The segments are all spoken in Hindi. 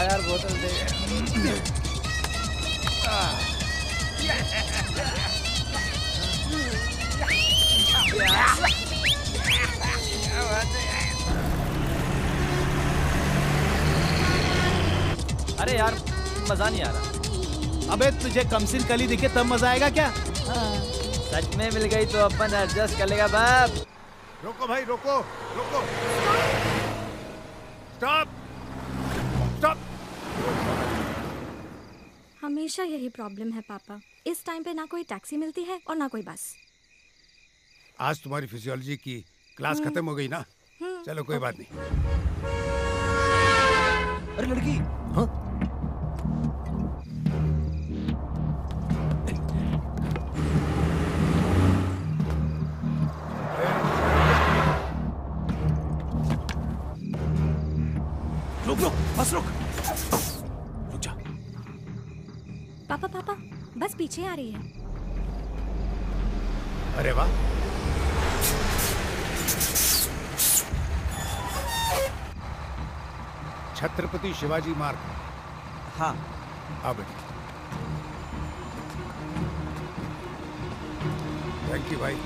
यार बोतल दे। अरे यार मजा नहीं आ रहा। अबे तुझे कमसिन कली दिखे तब मजा आएगा क्या? सच में मिल गई तो अपन एडजस्ट कर लेगा बाप। रोको भाई रोको रोको। Stop stop. हमेशा यही प्रॉब्लम है पापा, इस टाइम पे ना कोई टैक्सी मिलती है और ना कोई बस। आज तुम्हारी फिजियोलॉजी की क्लास खत्म हो गई ना? चलो कोई बात नहीं। अरे लड़की, हाँ? रुक रुक, बस रुक। रुक जा। पापा पापा बस पीछे आ रही है। अरे वाह, छत्रपति शिवाजी मार्ग। हाँ आ बेटी। थैंक यू भाई।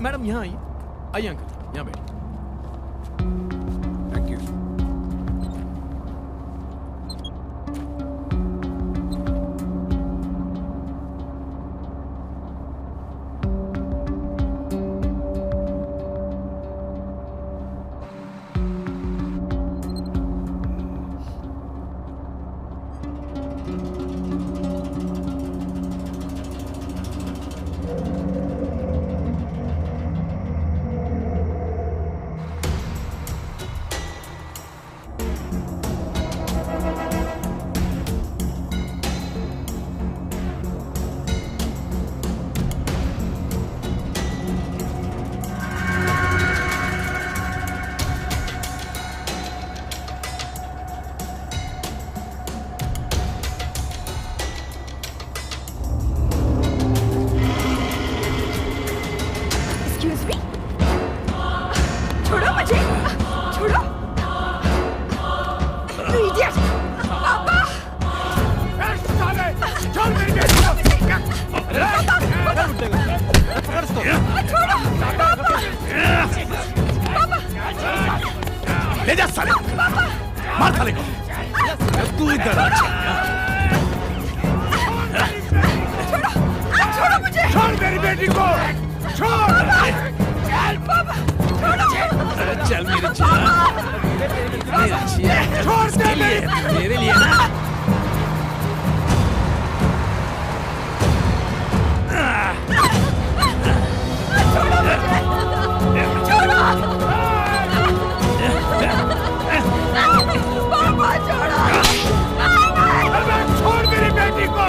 मैडम यहाँ आइए। आइए अंकल, यहाँ बैठिए। Thank you. ले जा साले, मार साले को। तू इधर आ। छोड़ो मुझे। छोड़ मेरी बेटी को, छोड़। चल पापा, छोड़ो। चल मेरी चिया, छोड़ दे मेरे लिए ना। छोड़ो मुझे, छोड़ो। पापा छोड़ो। छोड़ मेरी बेटी को।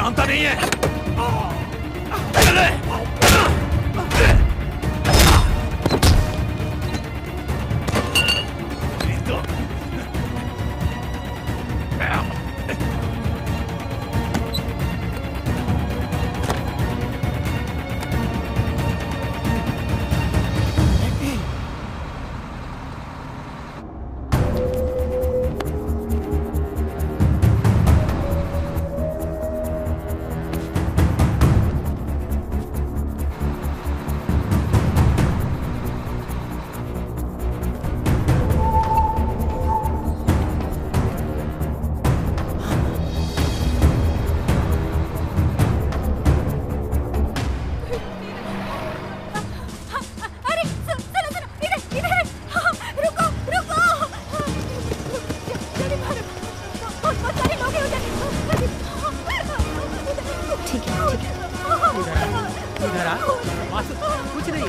मानता नहीं है। चले। कुछ नहीं,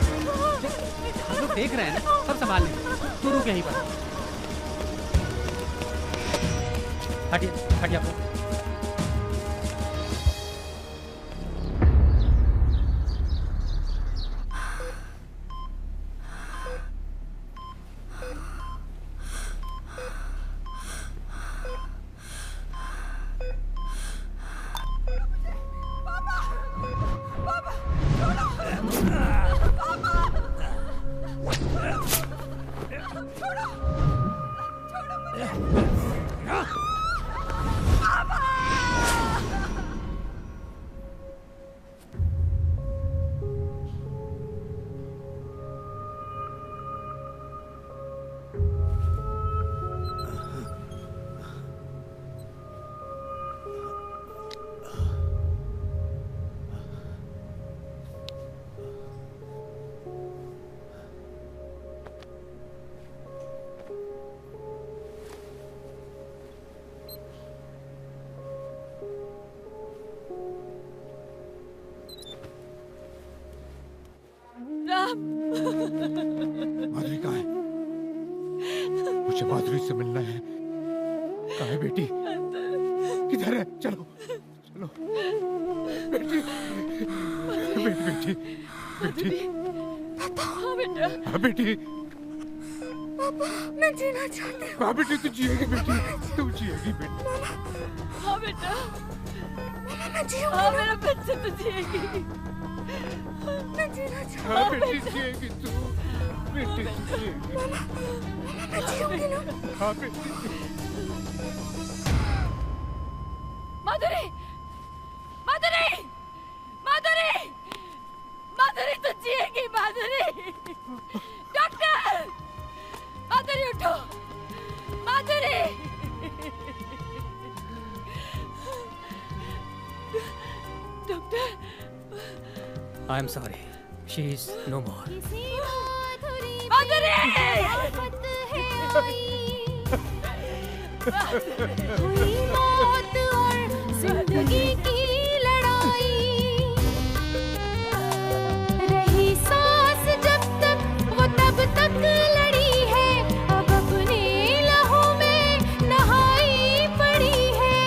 हम लोग देख रहे हैं ना, सब संभाल लेंगे। तू रुक यहीं पर। हटिए हटिए आप लोग। माधुरी कहाँ है? मुझे माधुरी से मिलना है। कहाँ है बेटी? किधर है? चलो चलो बेटी, बेटी बेटी बेटी। हाँ बेटा। हाँ बेटी। पापा मैं जीना चाहती हूँ। हाँ बेटी तू जिएगी बेटी, तू जिएगी बेटी। हाँ बेटा मैं जीऊंगी। हाँ मेरा बच्चा तो जिएगी। मैं जीना चाहती हूँ। हाँ बेटी जिएगी तू, बेटी तू जिएगी। मैं जीऊंगी ना। हाँ बेटी। माधुरी, माधुरी, माधुरी, माधुरी तो जिएगी। माधुरी, डॉक्टर, माधुरी उठो, Madhuri. Doctor, I am sorry. She is no more. Madhuri, हुई मौत और जिंदगी की लड़ाई, रही सांस जब तक वो तब तक लड़ी है, अब अपने लहू में नहाई पड़ी है।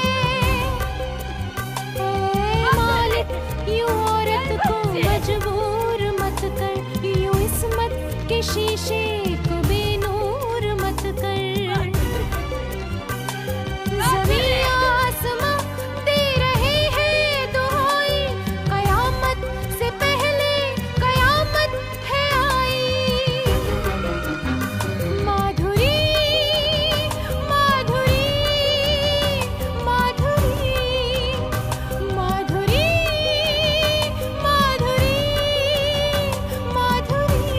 मालिक यूं औरत को मजबूर मत कर, यूं इस्मत के शीशे को बेनूर मत कर। ज़मीन आसमां दे रहे हैं दुहाई, कयामत से पहले कयामत है आई। माधुरी, माधुरी, माधुरी, माधुरी, माधुरी, माधुरी।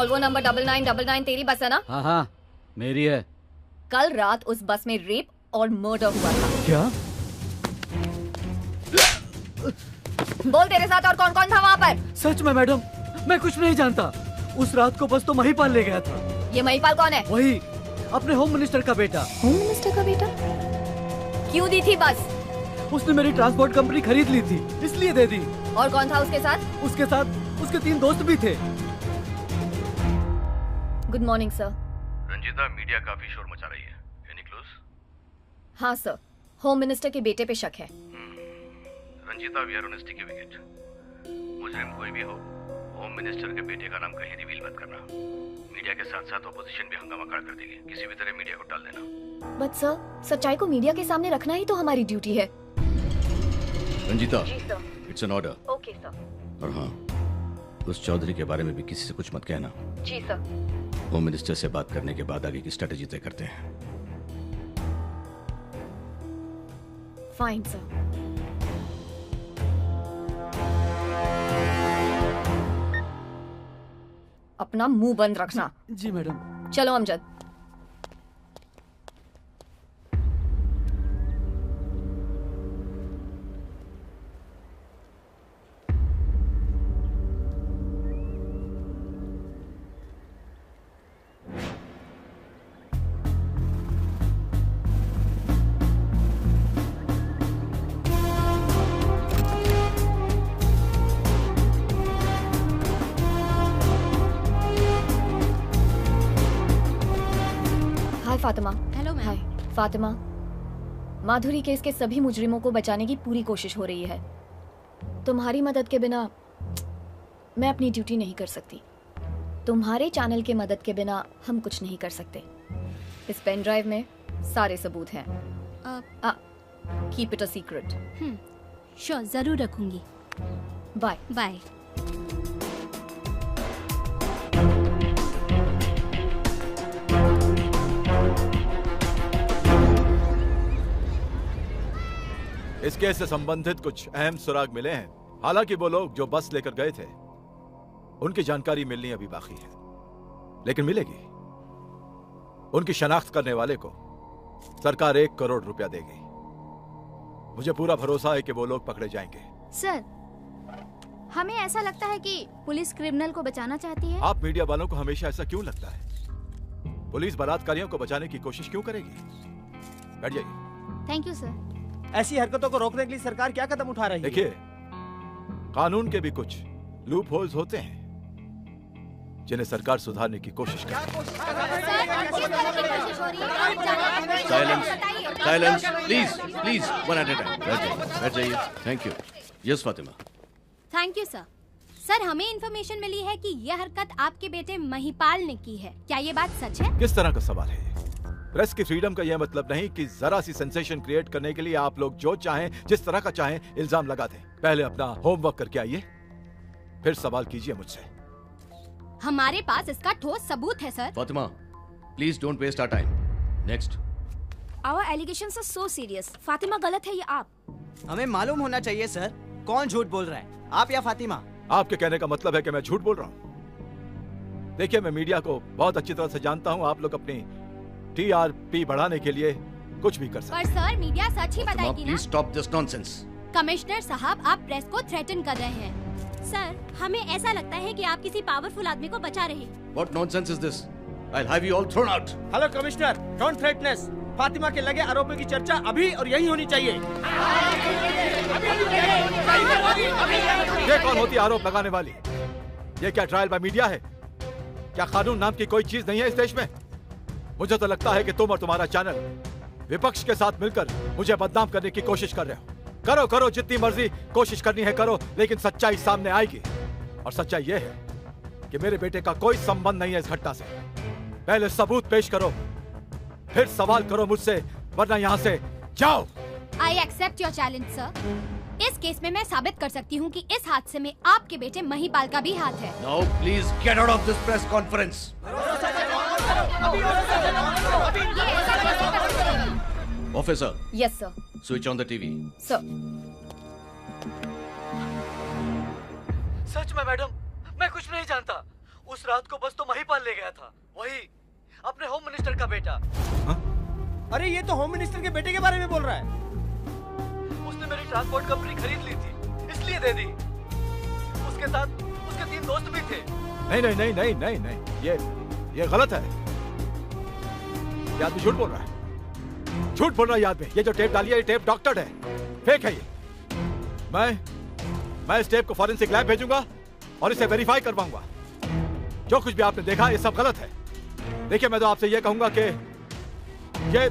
वोल्वो नंबर 9999 तेरी बस है ना? हाँ हाँ मेरी है। कल रात उस बस में रेप और मर्डर हुआ था। क्या? बोल तेरे साथ और कौन कौन था वहाँ पर? सच में मैडम, मैं कुछ नहीं जानता। उस रात को बस तो महिपाल ले गया था। ये महिपाल कौन है? वही अपने होम मिनिस्टर का बेटा। होम मिनिस्टर का बेटा? क्यों दी थी बस? उसने मेरी ट्रांसपोर्ट कंपनी खरीद ली थी, इसलिए दे दी। और कौन था उसके साथ? उसके साथ उसके 3 दोस्त भी थे। Good morning sir. Ranjeeta, media काफी शोर मचा रही है। Any clues? हाँ सर, होम मिनिस्टर के बेटे पे शक है। Ranjeeta, we are on sticky wicket. मुजरिम कोई भी हो, होम मिनिस्टर के बेटे का नाम कहीं रिवील मत करना। मीडिया के साथ साथ ऑपोजिशन भी हंगामा खड़ा कर देगी। किसी भी तरह मीडिया को टाल देना। बट सर, सच्चाई को मीडिया के सामने रखना ही तो हमारी ड्यूटी है। रंजीता, जी sir. It's an order. Okay sir. और हाँ, उस चौधरी के बारे में भी किसी से कुछ मत कहना। जी सर। होम मिनिस्टर से बात करने के बाद आगे की स्ट्रेटेजी तय करते हैं। Fine sir. अपना मुंह बंद रखना। जी मैडम। चलो Amjad. Fatima. Hello ma'am. Hi Fatima, Madhuri case के सभी मुजरिमों को बचाने की पूरी कोशिश हो रही है। तुम्हारी मदद के बिना मैं अपनी ड्यूटी नहीं कर सकती। तुम्हारे चैनल के मदद के बिना हम कुछ नहीं कर सकते। इस पेन ड्राइव में सारे सबूत हैं। Keep it a secret. Sure, जरूर रखूंगी। Bye bye. इस केस से संबंधित कुछ अहम सुराग मिले हैं। हालांकि वो लोग जो बस लेकर गए थे उनकी जानकारी मिलनी अभी बाकी है, लेकिन मिलेगी। उनकी शनाख्त करने वाले को सरकार 1 करोड़ रुपया देगी। मुझे पूरा भरोसा है कि वो लोग पकड़े जाएंगे। सर, हमें ऐसा लगता है कि पुलिस क्रिमिनल को बचाना चाहती है। आप मीडिया वालों को हमेशा ऐसा क्यों लगता है? पुलिस बलात्कारियों को बचाने की कोशिश क्यों करेगी? बैठ जाइए। Thank you sir. ऐसी हरकतों को रोकने के लिए सरकार क्या कदम उठा रही है? देखिए, कानून के भी कुछ लूप होल्स होते हैं जिन्हें सरकार सुधारने की कोशिश करती है। Silence, silence, please, please, one at a time. बैठ जाइए। Thank you. Yes Fatima. Thank you sir. Sir, हमें इन्फॉर्मेशन मिली है कि यह हरकत आपके बेटे महिपाल ने की है। क्या ये बात सच है? किस तरह का सवाल है? प्रेस की फ्रीडम का यह मतलब नहीं कि जरा सी सेंसेशन क्रिएट करने के लिए आप लोग जो चाहें, जिस तरह का चाहें इल्जाम लगा दें। पहले अपना होमवर्क करके आइए, फिर सवाल कीजिए मुझसे। हमारे पास इसका ठोस सबूत है sir. Fatima, please don't waste our time. Next. Our allegations are so serious. Fatima गलत है या आप? हमें मालूम होना चाहिए सर, कौन झूठ बोल रहा है, आप या फातिमा? आपके कहने का मतलब है कि मैं झूठ बोल रहा हूँ? देखिए, मैं मीडिया को बहुत अच्छी तरह से जानता हूँ। आप लोग अपनी TRP बढ़ाने के लिए कुछ भी कर सकते हैं। पर सर, मीडिया सच ही बताएगी ना? Please stop this nonsense. Commissioner साहब, आप प्रेस को थ्रेटन कर रहे हैं। सर, हमें ऐसा लगता है कि आप किसी पावरफुल आदमी को बचा रहे हैं। What nonsense is this? I'll have you all thrown out. Hello commissioner, don't threaten us. Fatima के लगे आरोपों की चर्चा अभी और यही होनी चाहिए। ये कौन होती है आरोप लगाने वाली? ये क्या ट्रायल बाय मीडिया है? क्या कानून नाम की कोई चीज नहीं है इस देश में? मुझे तो लगता है कि तुम और तुम्हारा चैनल विपक्ष के साथ मिलकर मुझे बदनाम करने की कोशिश कर रहे हो। करो करो, जितनी मर्जी कोशिश करनी है करो, लेकिन सच्चाई सामने आएगी। और सच्चाई यह है कि मेरे बेटे का कोई संबंध नहीं है इस घटना से। पहले सबूत पेश करो, फिर सवाल करो मुझसे, वरना यहाँ से जाओ। I accept your challenge sir. इस केस में मैं साबित कर सकती हूँ कि इस हादसे में आपके बेटे महिपाल का भी हाथ है। Now please get out of this press conference. Officer. Yes sir. Switch on the TV. Sir. सच में मैडम, मैं कुछ नहीं जानता। उस रात को बस तो महिपाल ले गया था, वही अपने होम मिनिस्टर का बेटा। अरे ये तो होम मिनिस्टर के बेटे के बारे में बोल रहा है। उसने मेरी ट्रांसपोर्ट कंपनी खरीद ली थी, इसलिए दे दी। उसके साथ उसके 3 दोस्त भी थे। नहीं नहीं नहीं नहीं नहीं नहीं, ये गलत है। ये आदमी झूठ बोल रहा है, झूठ बोल रहा है ये आदमी। ये जो टेप डाली है, ये टेप डॉक्टर्ड है, फेक है ये। मैं इस टेप को फॉरेंसिक लैब भेजूंगा और इसे वेरीफाई करवाऊंगा। जो कुछ भी आपने देखा ये सब गलत है। देखिए, मैं तो आपसे ये कहूंगा कि ये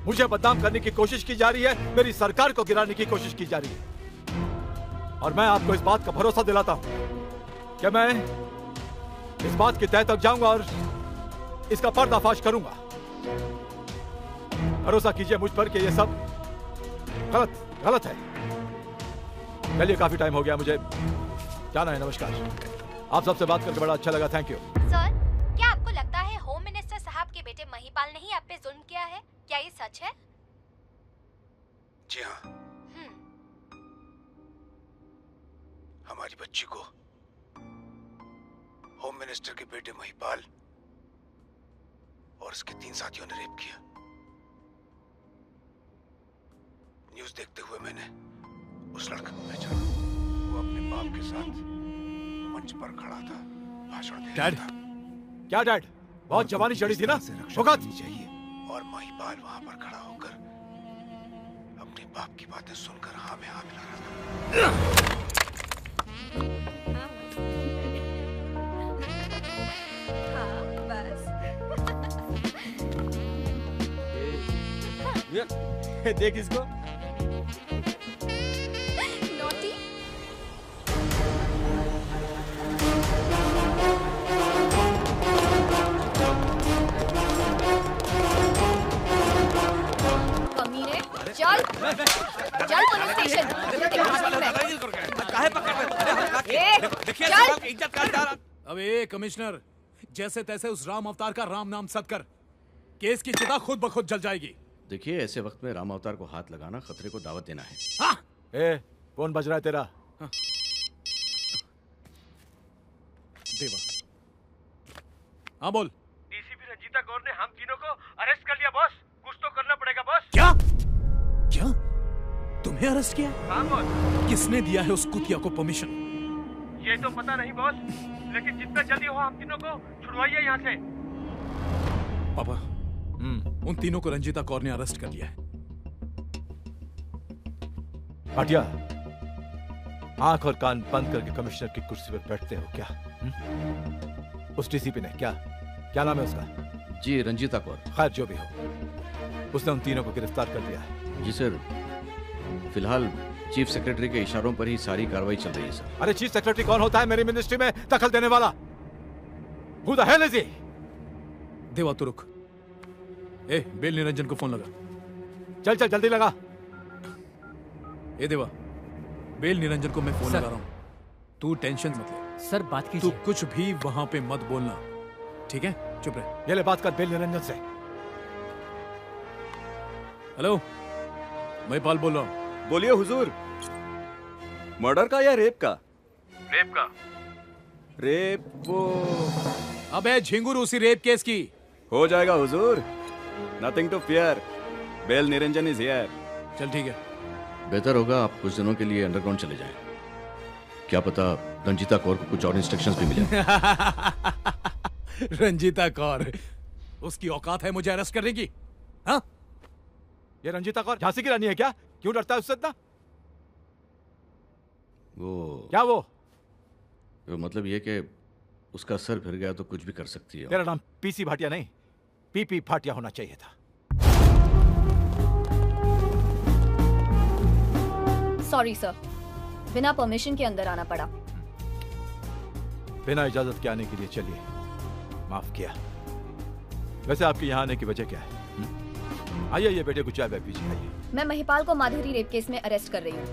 मुझे बदनाम करने की कोशिश की जा रही है, मेरी सरकार को गिराने की कोशिश की जा रही है। और मैं आपको इस बात का भरोसा दिलाता हूं कि मैं इस बात की तह तक जाऊंगा और इसका पर्दाफाश करूंगा। भरोसा कीजिए मुझ पर कि ये सब गलत है। चलिए, काफी टाइम हो गया, मुझे जाना है। नमस्कार, आप सबसे बात करके बड़ा अच्छा लगा, थैंक यू। सर, क्या आपको लगता है होम मिनिस्टर साहब के बेटे महिपाल ने ही आप पे जुल्म किया है? क्या ये सच है? जी हाँ, हमारी बच्ची को होम मिनिस्टर के बेटे महिपाल और उसके 3 साथियों ने रेप किया। न्यूज़ देखते हुए मैंने उस लड़के को पहचाना। वो अपने बाप के साथ मंच पर खड़ा था, भाषण दे रहा था। क्या डैड, बहुत जवानी चढ़ी थी ना, वक्त चाहिए। और महिपाल वहां पर खड़ा होकर अपने बाप की बातें सुनकर हाँ में हाँ मिला रहा था। देख इसको। नॉटी। कमीने, चल पुलिस स्टेशन। अबे कमिश्नर, जैसे तैसे उस राम अवतार का राम नाम सद कर, केस की चिता खुद ब खुद जल जाएगी। देखिए, ऐसे वक्त में राम अवतार को हाथ लगाना खतरे को दावत देना है। हाँ? फोन बज रहा है तेरा। हाँ। देवा, हाँ बोल। डीसीपी रंजीता कौर ने हम तीनों को अरेस्ट कर लिया बॉस। कुछ तो करना पड़ेगा बॉस। क्या तुम्हें अरेस्ट किया? हाँ बॉस। किसने दिया है उस कुतिया को परमिशन? ये तो पता नहीं बॉस, लेकिन जितना जल्दी हो हम तीनों को छुड़वाइए यहाँ से। पापा, उन तीनों को रंजीता कौर ने अरेस्ट कर लिया है। भाटिया, आंख और कान बंद करके कमिश्नर की कुर्सी पर बैठते हो क्या? उस डीसीपी ने क्या नाम है उसका? जी, रंजीता कौर। खैर, जो भी हो, उसने उन तीनों को गिरफ्तार कर लिया। जी सर, फिलहाल चीफ सेक्रेटरी के इशारों पर ही सारी कार्रवाई चल रही है सर। अरे चीफ सेक्रेटरी कौन होता है मेरी मिनिस्ट्री में दखल देने वाला? Who the hell is he? देवा तू रुक। बेल निरंजन को फोन लगा। चल जल्दी लगा। देवा, बेल निरंजन को मैं फोन लगा रहा हूँ। तू टेंशन मत ले। सर बात कीजिए। तू कुछ भी वहां पे मत बोलना, ठीक है? चुप रह। ये ले बात कर बेल निरंजन से। हेलो, मैं पाल बोल रहा हूँ। बोलिए हुजूर। मर्डर का या रेप का? रेप का। रेप वो। अबे झिंगुर, उसी रेप केस की। हो जाएगा हुजूर, nothing to fear. Bail Niranjan is here. चल ठीक है। बेहतर होगा आप कुछ दिनों के लिए अंडरग्राउंड चले जाएं। क्या पता रंजीता कौर को कुछ और इंस्ट्रक्शंस भी मिले। रंजीता कौर, उसकी औकात है मुझे अरेस्ट करने की? हाँ? ये रंजीता कौर झांसी की रानी है क्या? क्यों डरता है उससे इतना? वो मतलब ये कि उसका सर फिर गया तो कुछ भी कर सकती है। तेरा नाम पीसी भाटिया नहीं, पीपी भाटिया होना चाहिए था। सॉरी सर, बिना परमिशन के अंदर आना पड़ा। बिना इजाजत के आने के लिए चलिए, माफ किया। वैसे आपके यहाँ आने की वजह क्या है? आइए ये बेटे को चाय पीजिए, आइए। मैं महिपाल को माधुरी रेप केस में अरेस्ट कर रही हूँ।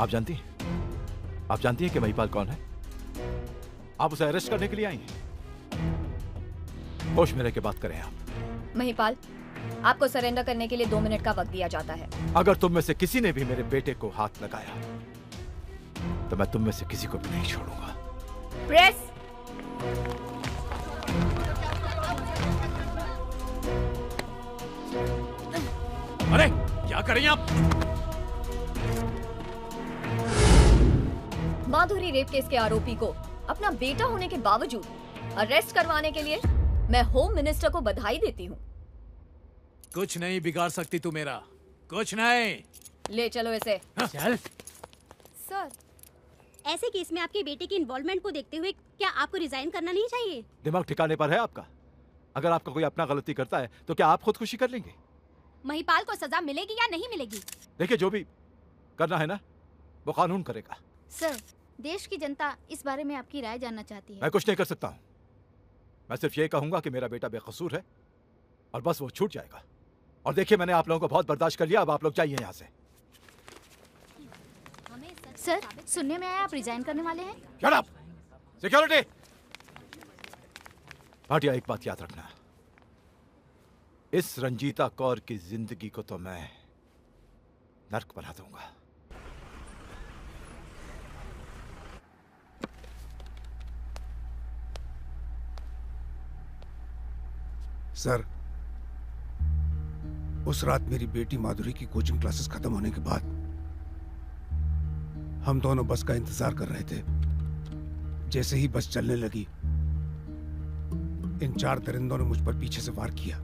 आप जानती हैं कि महिपाल कौन है? आप उसे अरेस्ट करने के लिए आई हैं? होश में रह के बात करें आप। महिपाल, आपको सरेंडर करने के लिए 2 मिनट का वक्त दिया जाता है। अगर तुम में से किसी ने भी मेरे बेटे को हाथ लगाया तो मैं तुम में से किसी को भी नहीं छोड़ूंगा। प्रेस। करें आप? माधुरी रेप केस के आरोपी को अपना बेटा होने के बावजूद अरेस्ट करवाने के लिए मैं होम मिनिस्टर को बधाई देती हूँ। कुछ नहीं बिगाड़ सकती तू मेरा, कुछ नहीं। ले चलो इसे। चल। सर, ऐसे केस में आपके बेटे की इन्वॉल्वमेंट को देखते हुए क्या आपको रिजाइन करना नहीं चाहिए? दिमाग ठिकाने पर है आपका? अगर आपका कोई अपना गलती करता है तो क्या आप खुदकुशी कर लेंगे? महिपाल को सजा मिलेगी या नहीं मिलेगी? देखिए, जो भी करना है ना वो कानून करेगा। सर, देश की जनता इस बारे में आपकी राय जानना चाहती है। मैं कुछ नहीं कर सकता हूँ। मैं सिर्फ ये कहूंगा कि मेरा बेटा बेकसूर है और बस वो छूट जाएगा। और देखिए, मैंने आप लोगों को बहुत बर्दाश्त कर लिया, अब आप लोग जाइए यहाँ से। सर, सुनने में आया आप रिजाइन करने वाले हैं। Shut up! सिक्योरिटी! भाटिया, एक बात याद रखना, इस रंजीता कौर की जिंदगी को तो मैं नर्क बना दूंगा। सर, उस रात मेरी बेटी माधुरी की कोचिंग क्लासेस खत्म होने के बाद हम दोनों बस का इंतजार कर रहे थे। जैसे ही बस चलने लगी, इन 4 दरिंदों ने मुझ पर पीछे से वार किया,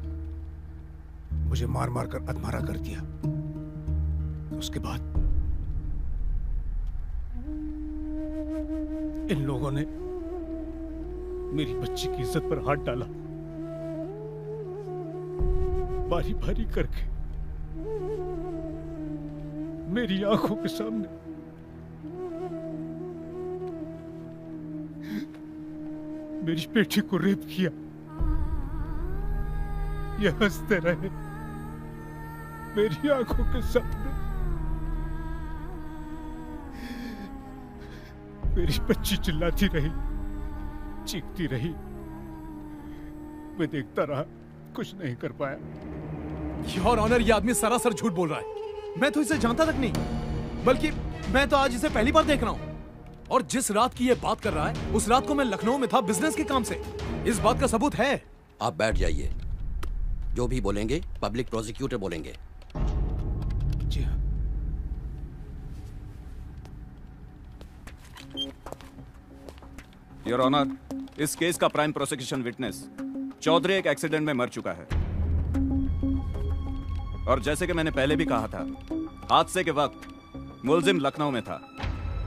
मुझे मार मार कर अधमरा कर दिया। उसके बाद इन लोगों ने मेरी बच्ची की इज्जत पर हाथ डाला, बारी बारी करके मेरी आंखों के सामने मेरी बेटी को रेप किया। ये हंसते रहे मेरी आंखों के सामने। मेरी बच्ची चिल्लाती रही, चीखती रही। मैं देखता रहा, कुछ नहीं कर पाया। योर ऑनर, ये आदमी सरासर झूठ बोल रहा है। मैं तो इसे जानता तक नहीं, बल्कि मैं तो आज इसे पहली बार देख रहा हूँ। और जिस रात की ये बात कर रहा है, उस रात को मैं लखनऊ में था बिजनेस के काम से। इस बात का सबूत है। आप बैठ जाइए। जो भी बोलेंगे पब्लिक प्रोसिक्यूटर बोलेंगे। जी हाँ। योर ऑनर, इस केस का प्राइम प्रोसिक्यूशन विटनेस चौधरी एक एक्सीडेंट में मर चुका है। और जैसे कि मैंने पहले भी कहा था, हादसे के वक्त मुलजिम लखनऊ में था।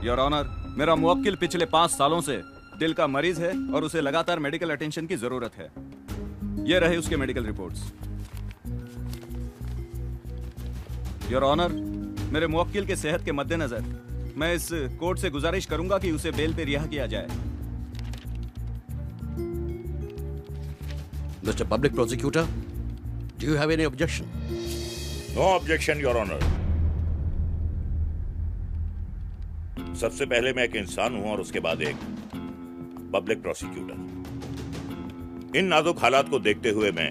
योर ऑनर, मेरा मुवक्किल पिछले 5 सालों से दिल का मरीज है और उसे लगातार मेडिकल अटेंशन की जरूरत है। ये रहे उसके मेडिकल रिपोर्ट्स। योर ऑनर, मेरे मुवक्किल के सेहत के मद्देनजर मैं इस कोर्ट से गुजारिश करूंगा कि उसे बेल पे रिहा किया जाए। Mister public prosecutor, do you have any objection? No objection your honour. सबसे पहले मैं एक इंसान हूं और उसके बाद एक पब्लिक प्रोसिक्यूटर। इन नाजुक हालात को देखते हुए मैं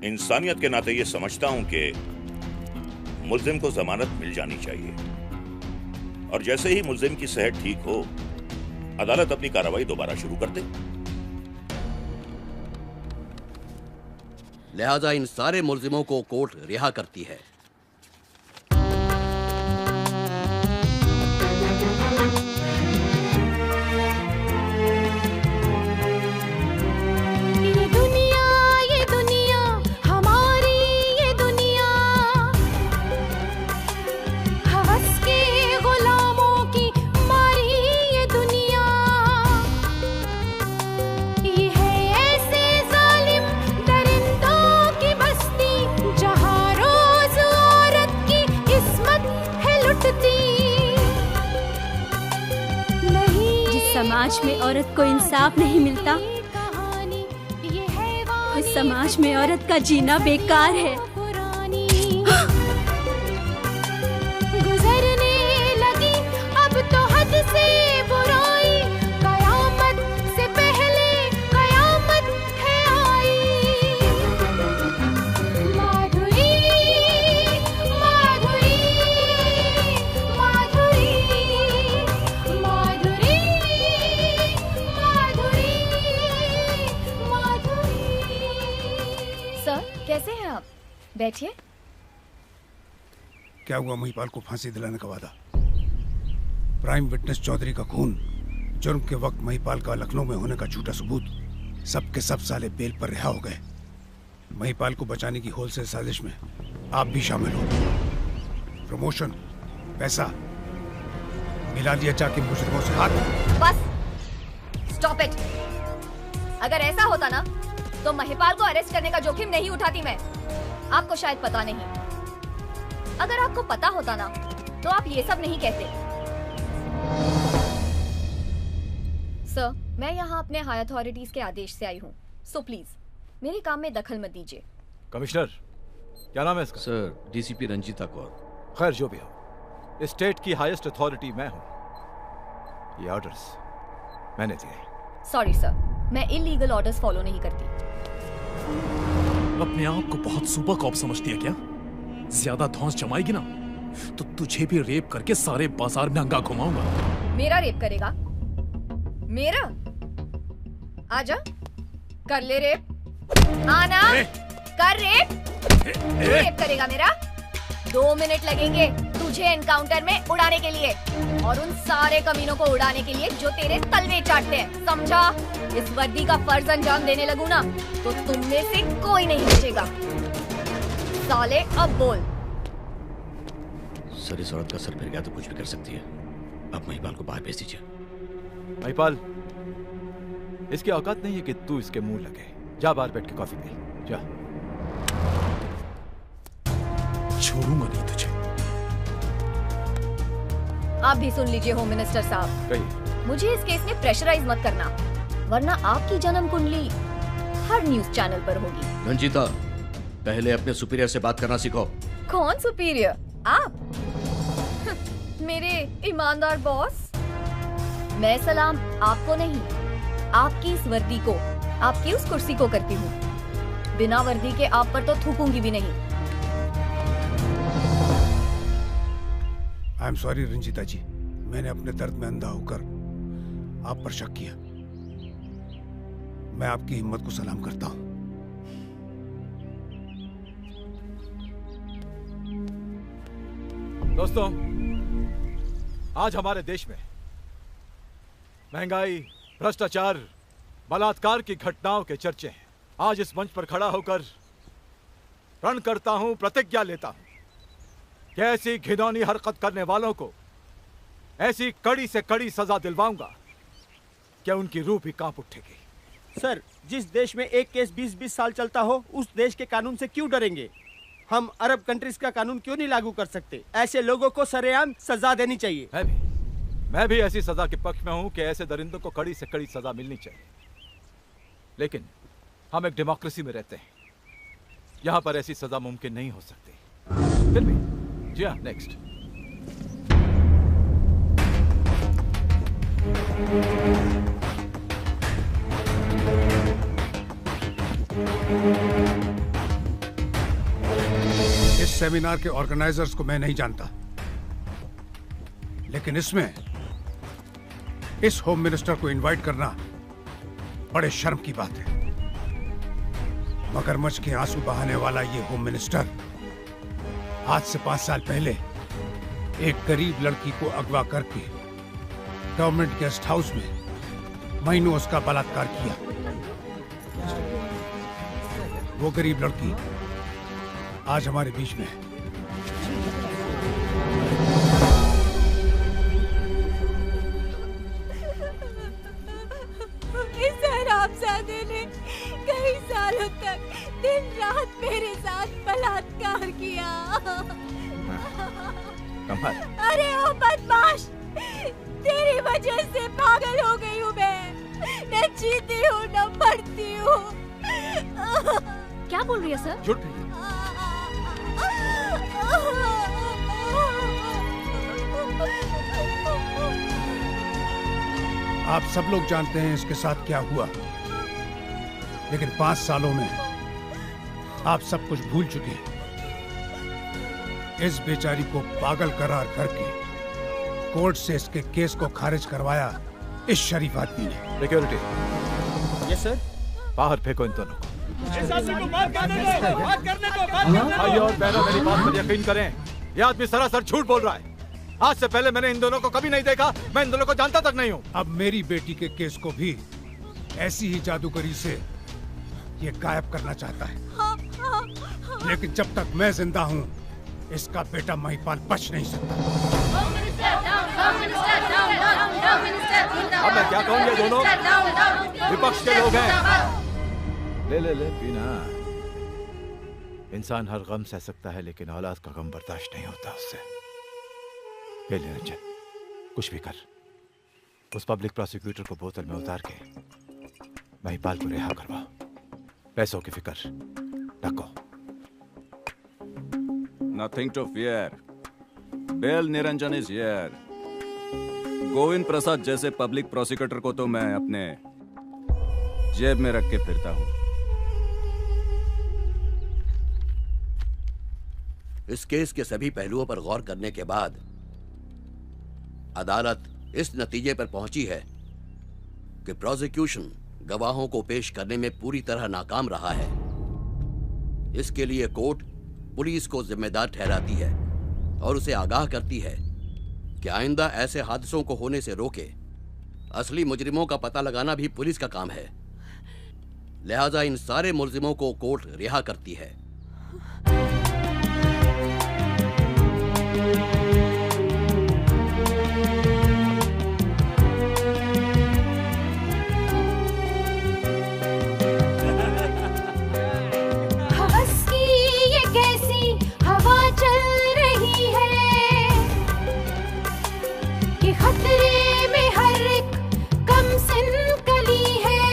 इंसानियत के नाते यह समझता हूं कि मुल्जिम को जमानत मिल जानी चाहिए। और जैसे ही मुल्जिम की सेहत ठीक हो, अदालत अपनी कार्रवाई दोबारा शुरू कर दे। लिहाजा इन सारे मुल्जिमों को कोर्ट रिहा करती है। ये दुनिया हमारी, ये दुनिया हवस के गुलामों की मारी, ये दुनिया ये है ऐसे जालिम दरिंदों की बस्ती, जहाँ रोज औरत की किस्मत है लुटती। जिस समाज में औरत को इंसाफ नहीं मिलता, उस समाज में औरत का जीना बेकार है। गुजरने लगी अब तो हद से बुराई, कयामत से पहले कयामत है आई। माधुरी माधुरी माधुरी माधुरी माधुरी। सर, कैसे हैं आप? बैठिए। क्या हुआ महिपाल को फांसी दिलाने का वादा? प्राइम विटनेस चौधरी का खून, जुर्म के वक्त महिपाल का लखनऊ में होने का झूठा सबूत, सबके सब साले बेल पर रिहा हो गए। महिपाल को बचाने की होलसेल साजिश में आप भी शामिल हो। प्रमोशन, पैसा मिला लिया जाके मुजरिमों से हाथ। Bus stop it. अगर ऐसा होता ना तो महिपाल को अरेस्ट करने का जोखिम नहीं उठाती मैं। आपको शायद पता नहीं। अगर आपको पता होता ना तो आप ये सब नहीं कहते। सर, मैं यहाँ अपने हाई अथॉरिटीज के आदेश से आई हूँ, सो प्लीज मेरे काम में दखल मत दीजिए। कमिश्नर, क्या नाम है इसका? Sir, DCP Ranjeeta Kaur. खैर जो भी हो, स्टेट की हाईएस्ट अथॉरिटी मैं हूँ। ये ऑर्डर्स मैंने दिए। सॉरी सर, मैं इलीगल ऑर्डर्स फॉलो नहीं करती। अपने आप को बहुत सुपर कॉप समझती है क्या? ज्यादा धौंस जमाएगी ना तो तुझे भी रेप करके सारे बाजार में अंगा घुमाऊंगा। मेरा रेप करेगा? मेरा? आजा, कर ले रेप। आना, कर रेप। तू रेप करेगा मेरा? 2 मिनट लगेंगे तुझे एनकाउंटर में उड़ाने के लिए, और उन सारे कमीनों को उड़ाने के लिए जो तेरे तलवे चाटते हैं, समझा? इस वर्दी का फर्ज अंजाम देने लगूं ना तो तुम में से कोई नहीं बचेगा। साले अब बोल। सर, इस औरत का सर फिर गया तो कुछ भी कर सकती है। आप महिपाल को बाहर भेज दीजिए। महिपाल, इसकी औकात नहीं है कि तू इसके मुंह लगे। जा बाहर बैठ के कॉफी पी, जा। छोड़ूंगा नहीं तुझे। आप भी सुन लीजिए होम मिनिस्टर साहब, कहिए। मुझे इस केस में प्रेशराइज मत करना, वरना आपकी जन्म कुंडली हर न्यूज चैनल पर होगी। रंजीता, पहले अपने सुपीरियर से बात करना सीखो। कौन सुपीरियर? आप? मेरे ईमानदार बॉस। मैं सलाम आपको नहीं, आपकी इस वर्दी को, आपकी उस कुर्सी को करती हूँ। बिना वर्दी के आप पर तो थूकूंगी भी नहीं। आई एम सॉरी रंजीता जी, मैंने अपने दर्द में अंधा होकर आप पर शक किया। मैं आपकी हिम्मत को सलाम करता हूं। दोस्तों, आज हमारे देश में महंगाई, भ्रष्टाचार, बलात्कार की घटनाओं के चर्चे हैं। आज इस मंच पर खड़ा होकर प्रण करता हूं, प्रतिज्ञा लेता हूं कि ऐसी घिनौनी हरकत करने वालों को ऐसी कड़ी से कड़ी सजा दिलवाऊंगा कि उनकी रूह भी कांप उठेगी। सर, जिस देश में एक केस 20-20 साल चलता हो, उस देश के कानून से क्यों डरेंगे? हम अरब कंट्रीज का कानून क्यों नहीं लागू कर सकते? ऐसे लोगों को सरेआम सजा देनी चाहिए। मैं भी ऐसी सजा के पक्ष में हूं कि ऐसे दरिंदों को कड़ी से कड़ी सजा मिलनी चाहिए। लेकिन हम एक डेमोक्रेसी में रहते हैं, यहां पर ऐसी सजा मुमकिन नहीं हो सकती। फिर भी जी हाँ, नेक्स्ट। इस सेमिनार के ऑर्गेनाइजर्स को मैं नहीं जानता, लेकिन इसमें इस होम मिनिस्टर को इनवाइट करना बड़े शर्म की बात है। मगरमच्छ के आंसू बहाने वाला ये होम मिनिस्टर आज से 5 साल पहले एक गरीब लड़की को अगवा करके गवर्नमेंट गेस्ट हाउस में महीनों उसका बलात्कार किया। वो गरीब लड़की आज हमारे बीच में है। इस हरामजादे ने कई सालों तक दिन रात मेरे साथ बलात्कार किया। कमल। अरे ओ बदमाश, तेरी वजह से पागल हो गई हूँ मैं। न जीती हूँ न मरती हूँ। क्या बोल रही है सर? झूठ नहीं। आप सब लोग जानते हैं इसके साथ क्या हुआ, लेकिन 5 सालों में आप सब कुछ भूल चुके हैं। इस बेचारी को पागल करार करके कोर्ट से इसके केस को खारिज करवाया इस शरीफ आदमी ने। सिक्योरिटी। Yes sir. बाहर फेंको इन दोनों को। इस आदमी को बात करने दो, बात करने दो, बात करने दो। भाई और बहनों, मेरी बात पर यकीन करें। ये आदमी सरासर झूठ बोल रहा है। आज से पहले मैंने इन दोनों को कभी नहीं देखा, मैं इन दोनों को जानता तक नहीं हूँ। अब मेरी बेटी के केस को भी ऐसी ही जादूगरी से ये गायब करना चाहता है, लेकिन जब तक मैं जिंदा हूँ इसका बेटा महिपाल बच नहीं सकता। अब मैं क्या कहूँ, ये दोनों विपक्ष के लोग हैं। ले ले ले पीना। इंसान हर गम सह सकता है लेकिन औलाद का गम बर्दाश्त नहीं होता उससे। ले ले रंजन, कुछ भी कर, उस पब्लिक प्रोसिक्यूटर को बोतल में उतार के महिपाल को रिहा करवा। पैसों की फिक्र रखो। Nothing to fear. Bail Niranjan is here. Govind Prasad जैसे पब्लिक प्रोसिक्यूटर को तो मैं अपने जेब में रख के फिरता हूं। इस केस के सभी पहलुओं पर गौर करने के बाद अदालत इस नतीजे पर पहुंची है कि प्रोसिक्यूशन गवाहों को पेश करने में पूरी तरह नाकाम रहा है। इसके लिए कोर्ट पुलिस को जिम्मेदार ठहराती है और उसे आगाह करती है कि आइंदा ऐसे हादसों को होने से रोके। असली मुजरिमों का पता लगाना भी पुलिस का काम है, लिहाजा इन सारे मुलजिमों को कोर्ट रिहा करती है। हवस की ये कैसी हवा चल रही है कि खतरे में हर एक कमसिन कली है।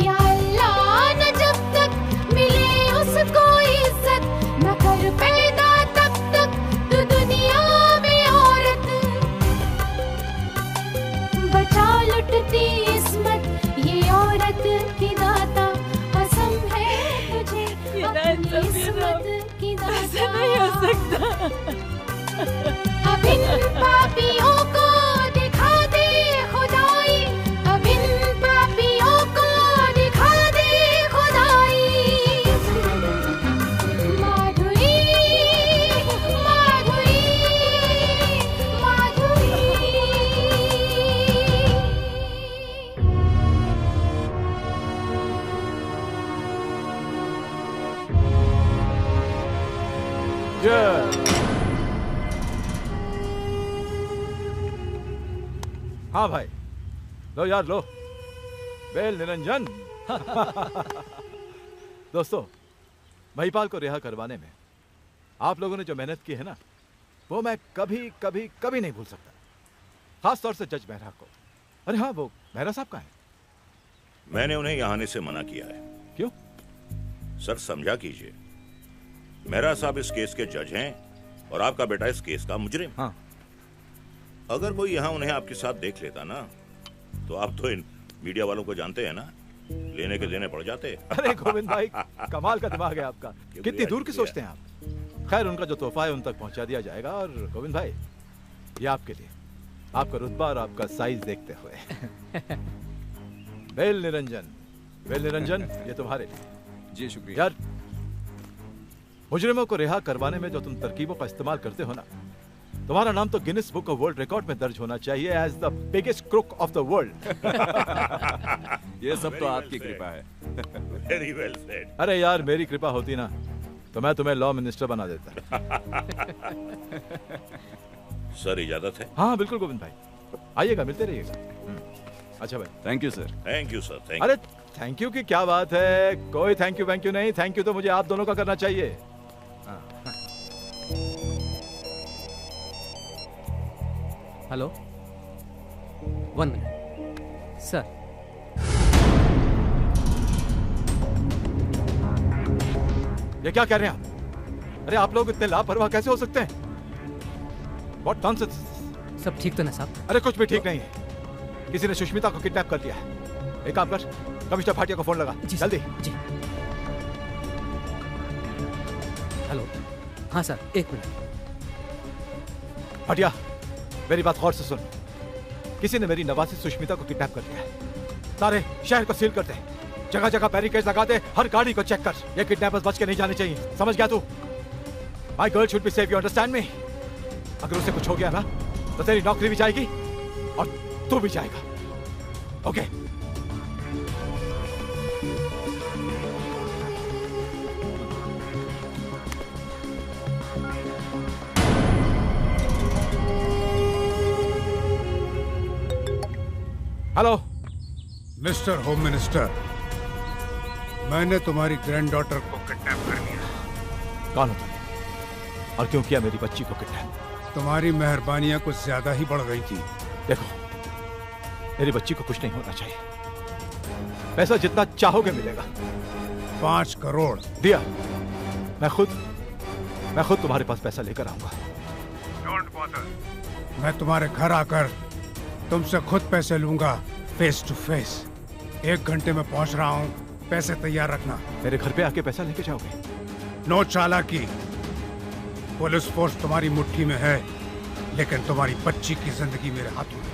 या अल्लाह न जब तक मिले उसको इज्जत न कर पैदा तब तक तो दुनिया में औरत बचा लुटती इस्मत ये औरत की दाता। कसम है तुझे अपनी इस्मत की दाता। ऐसा नहीं हो सकता। अब इन पापियों को दिखा दे खुदाई, अब इन पापियों को दिखा दे खुदाई। माधुरी माधुरी माधुरी। हाँ भाई, लो यार लो। बेल निरंजन। दोस्तों, महिपाल को रिहा करवाने में आप लोगों ने जो मेहनत की है ना, वो मैं कभी कभी कभी नहीं भूल सकता। खास तौर से जज मेहरा को। अरे हाँ, वो मेहरा साहब कहाँ हैं? मैंने उन्हें यहाँ आने से मना किया है। क्यों? सर समझा कीजिए, मेहरा साहब इस केस के जज हैं और आपका बेटा इस केस का मुजरिम। हाँ। अगर कोई यहाँ उन्हें आपके साथ देख लेता ना, तो आप तो इन मीडिया वालों को जानते हैं ना, लेने के देने पड़ जाते। अरे गोविंद भाई, कमाल का दिमाग है आपका। कितनी दूर की सोचते हैं आप। खैर, उनका जो तोहफा है उन तक पहुंचा दिया जाएगा। और गोविंद भाई, ये आपके लिए, आपका रुतबा और आपका साइज देखते हुए। बेल निरंजन, बेल निरंजन, ये तुम्हारे लिए। जी शुक्रिया। यार, मुजरिमों को रिहा करवाने में जो तुम तरकीबों का इस्तेमाल करते हो ना, तुम्हारा नाम तो Guinness book of world record में दर्ज होना चाहिए as the biggest crook of the world. ये सब तो आपकी कृपा है। Very well said. अरे यार, मेरी कृपा होती ना तो मैं तुम्हें लॉ मिनिस्टर बना देता। सर इजाजत है? हाँ बिल्कुल गोविंद भाई, आइएगा, मिलते रहिएगा। अच्छा भाई। Thank you sir. Thank you sir. Thank अरे थैंक यू की क्या बात है, कोई थैंक यू नहीं। थैंक यू तो मुझे आप दोनों का करना चाहिए। Hello, 1 minute sir. ये क्या कह रहे हैं आप? अरे आप लोग इतने लापरवाह कैसे हो सकते हैं? What nonsense! सब ठीक तो ना साहब? अरे कुछ भी ठीक नहीं है। किसी ने सुष्मिता को किडनैप कर लिया है। एक काम कर, कमिश्नर भाटिया को फोन लगा। जल्दी। जी। हेलो, हाँ सर, 1 मिनट। भाटिया, मेरी बात गौर से सुन। किसी ने मेरी नवासी सुष्मिता को किडनैप कर लिया है। सारे शहर को सील कर दे, जगह जगह बैरिकेड लगा दे, हर गाड़ी को चेक कर। ये किडनैपर्स बच के नहीं जाने चाहिए, समझ गया तू? My girl should be safe, you understand me? अगर उसे कुछ हो गया ना तो तेरी नौकरी भी जाएगी और तू भी जाएगा। Okay? Hello mister home minister, मैंने तुम्हारी ग्रैंड डॉटर को किडनैप कर लिया। कौन हो तुम? और क्यों किया मेरी बच्ची को किडनैप? तुम्हारी मेहरबानियां कुछ ज्यादा ही बढ़ गई थी। देखो, मेरी बच्ची को कुछ नहीं होना चाहिए। पैसा जितना चाहोगे मिलेगा। 5 करोड़ दिया। मैं खुद तुम्हारे पास पैसा लेकर आऊंगा। Don't bother. मैं तुम्हारे घर आकर तुमसे खुद पैसे लूंगा, फेस टू फेस। 1 घंटे में पहुंच रहा हूं, पैसे तैयार रखना। मेरे घर पे आके पैसा लेके जाओगे? नो चालाकी। पुलिस फोर्स तुम्हारी मुट्ठी में है, लेकिन तुम्हारी बच्ची की जिंदगी मेरे हाथों में।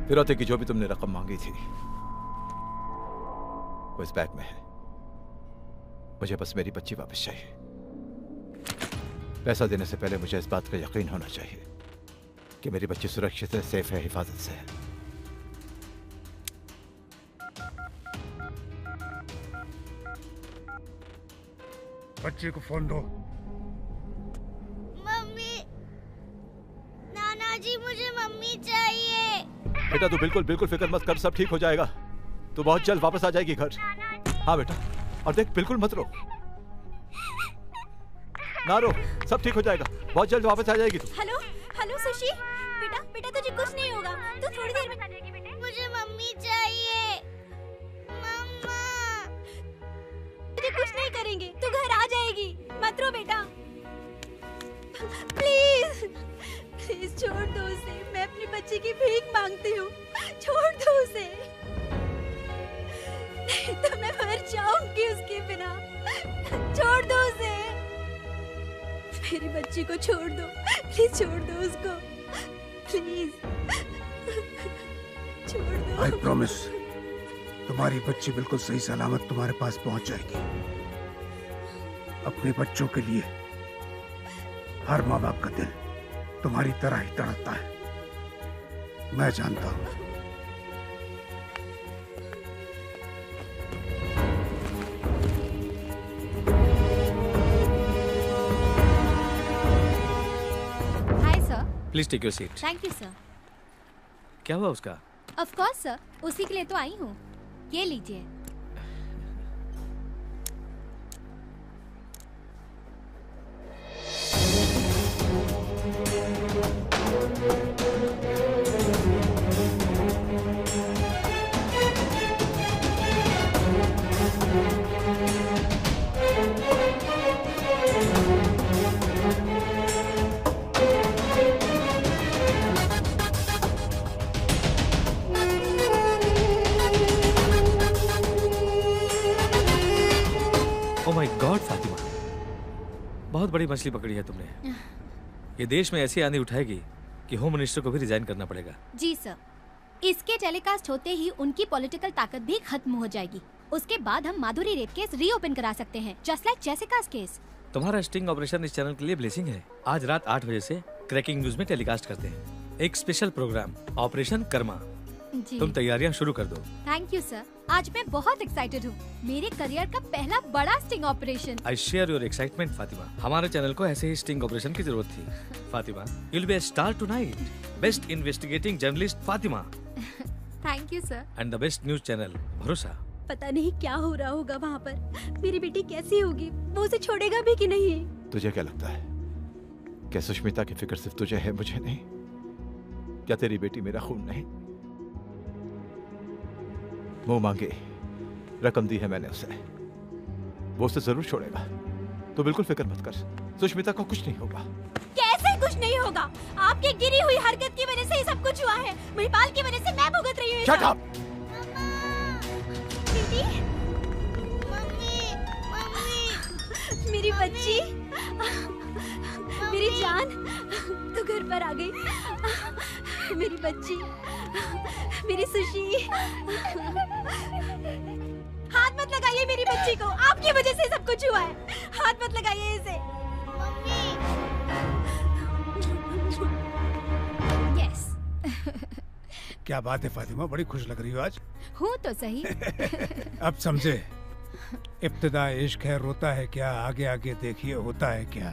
फिरौती की जो भी तुमने रकम मांगी थी वो इस बैग में है। मुझे बस मेरी बच्ची वापस चाहिए। पैसा देने से पहले मुझे इस बात का यकीन होना चाहिए कि मेरी बच्ची सुरक्षित है, सेफ है, हिफाजत से है। बच्ची को फोन दो। मम्मी, नाना जी मुझे मम्मी चाहिए। बेटा तू बिल्कुल फिक्र मत कर, सब ठीक हो जाएगा। तू बहुत जल्द वापस आ जाएगी घर। हाँ बेटा, और देख बिल्कुल मत रो, ना रो, सब ठीक हो जाएगा। बहुत जल्द वापस आ जाएगी तू। हेलो हेलो सुशी, बेटा तुझे कुछ नहीं होगा, तू थोड़ी देर में आ जाएगी। बेटे मुझे मम्मी चाहिए। मम्मा, तुझे कुछ नहीं करेंगे, तू घर आ जाएगी। मत रो बेटा, प्लीज प्लीज छोड़ दो उसे। मैं अपनी बच्ची की भीख मांगती हूँ, छोड़ दो उसे, नहीं तो मैं मर जाऊंगी उसके बिना। छोड़ दो उसे, मेरी बच्ची को छोड़ दो, प्लीज छोड़ दो उसको, प्लीज छोड़ दो। आई प्रॉमिस, तुम्हारी बच्ची बिल्कुल सही सलामत तुम्हारे पास पहुंच जाएगी। अपने बच्चों के लिए हर माँ बाप का दिल तुम्हारी तरह ही तड़पता है, मैं जानता हूं। Hi sir. Please take your seat. Thank you sir. क्या हुआ उसका? ऑफ कोर्स सर, उसी के लिए तो आई हूँ। ये लीजिए। ओह माय गॉड फातिमा, बहुत बड़ी मछली पकड़ी है तुमने। ये देश में ऐसी आंधी उठाएगी कि होम मिनिस्टर को भी रिजाइन करना पड़ेगा। जी सर, इसके टेलीकास्ट होते ही उनकी पॉलिटिकल ताकत भी खत्म हो जाएगी। उसके बाद हम माधुरी रेप केस रीओपन करा सकते हैं, जस्ट लाइक जेसिका's केस। तुम्हारा स्टिंग ऑपरेशन इस चैनल के लिए ब्लेसिंग है। आज रात 8 बजे से क्रैकिंग न्यूज में टेलीकास्ट करते हैं एक स्पेशल प्रोग्राम, ऑपरेशन कर्मा। जी। तुम तैयारियां शुरू कर दो। थैंक यू सर, आज मैं बहुत एक्साइटेड हूँ। मेरे करियर का पहला बड़ा sting operation. I share your excitement Fatima. हमारे चैनल को ऐसे ही स्टिंग ऑपरेशन की जरूरत थी। Fatima, you will be a star tonight. Best investigating journalist Fatima thank you sir. And the best news channel भरोसा। पता नहीं क्या हो रहा होगा वहाँ पर। मेरी बेटी कैसी होगी, वो उसे छोड़ेगा भी कि नहीं? तुझे क्या लगता है क्या सुष्मिता की फिक्र सिर्फ तुझे है, मुझे नहीं? क्या तेरी बेटी मेरा खून नहीं? मुंह मांगे रकम दी है मैंने उसे, वो उसे जरूर छोड़ेगा। तो बिल्कुल फिक्र मत कर, सुष्मिता को कुछ नहीं होगा। कैसे कुछ नहीं होगा? आपकी गिरी हुई हरकत की वजह से ये सब कुछ हुआ है। महिपाल की वजह से मैं भुगत रही हूँ। Shut up! मेरी बच्ची, मेरी जान, तू घर पर आ गई। मेरी बच्ची, मेरी सुशी। हाथ मत लगाइए मेरी बच्ची को, आपकी वजह से सब कुछ हुआ है। हाथ मत लगाइए इसे। यस। क्या बात है फातिमा, बड़ी खुश लग रही हो आज। हूँ तो सही। अब समझे, इब्तिदा इश्क है, रोता है क्या, आगे आगे देखिए होता है क्या।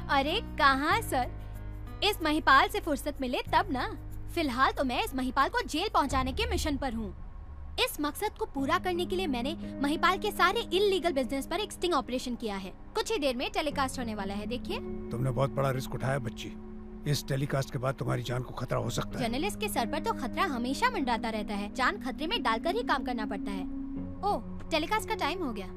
अरे कहाँ सर, इस महिपाल से फुर्सत मिले तब ना। फिलहाल तो मैं इस महिपाल को जेल पहुंचाने के मिशन पर हूँ। इस मकसद को पूरा करने के लिए मैंने महिपाल के सारे इल्लीगल बिजनेस पर एक स्टिंग ऑपरेशन किया है। कुछ ही देर में टेलीकास्ट होने वाला है, देखिए। तुमने बहुत बड़ा रिस्क उठाया बच्ची। इस टेलीकास्ट के बाद तुम्हारी जान को खतरा हो सकता है। जर्नलिस्ट के सर पर तो खतरा हमेशा मंडराता रहता है। जान खतरे में डालकर ही काम करना पड़ता है। ओह, टेलीकास्ट का टाइम हो गया।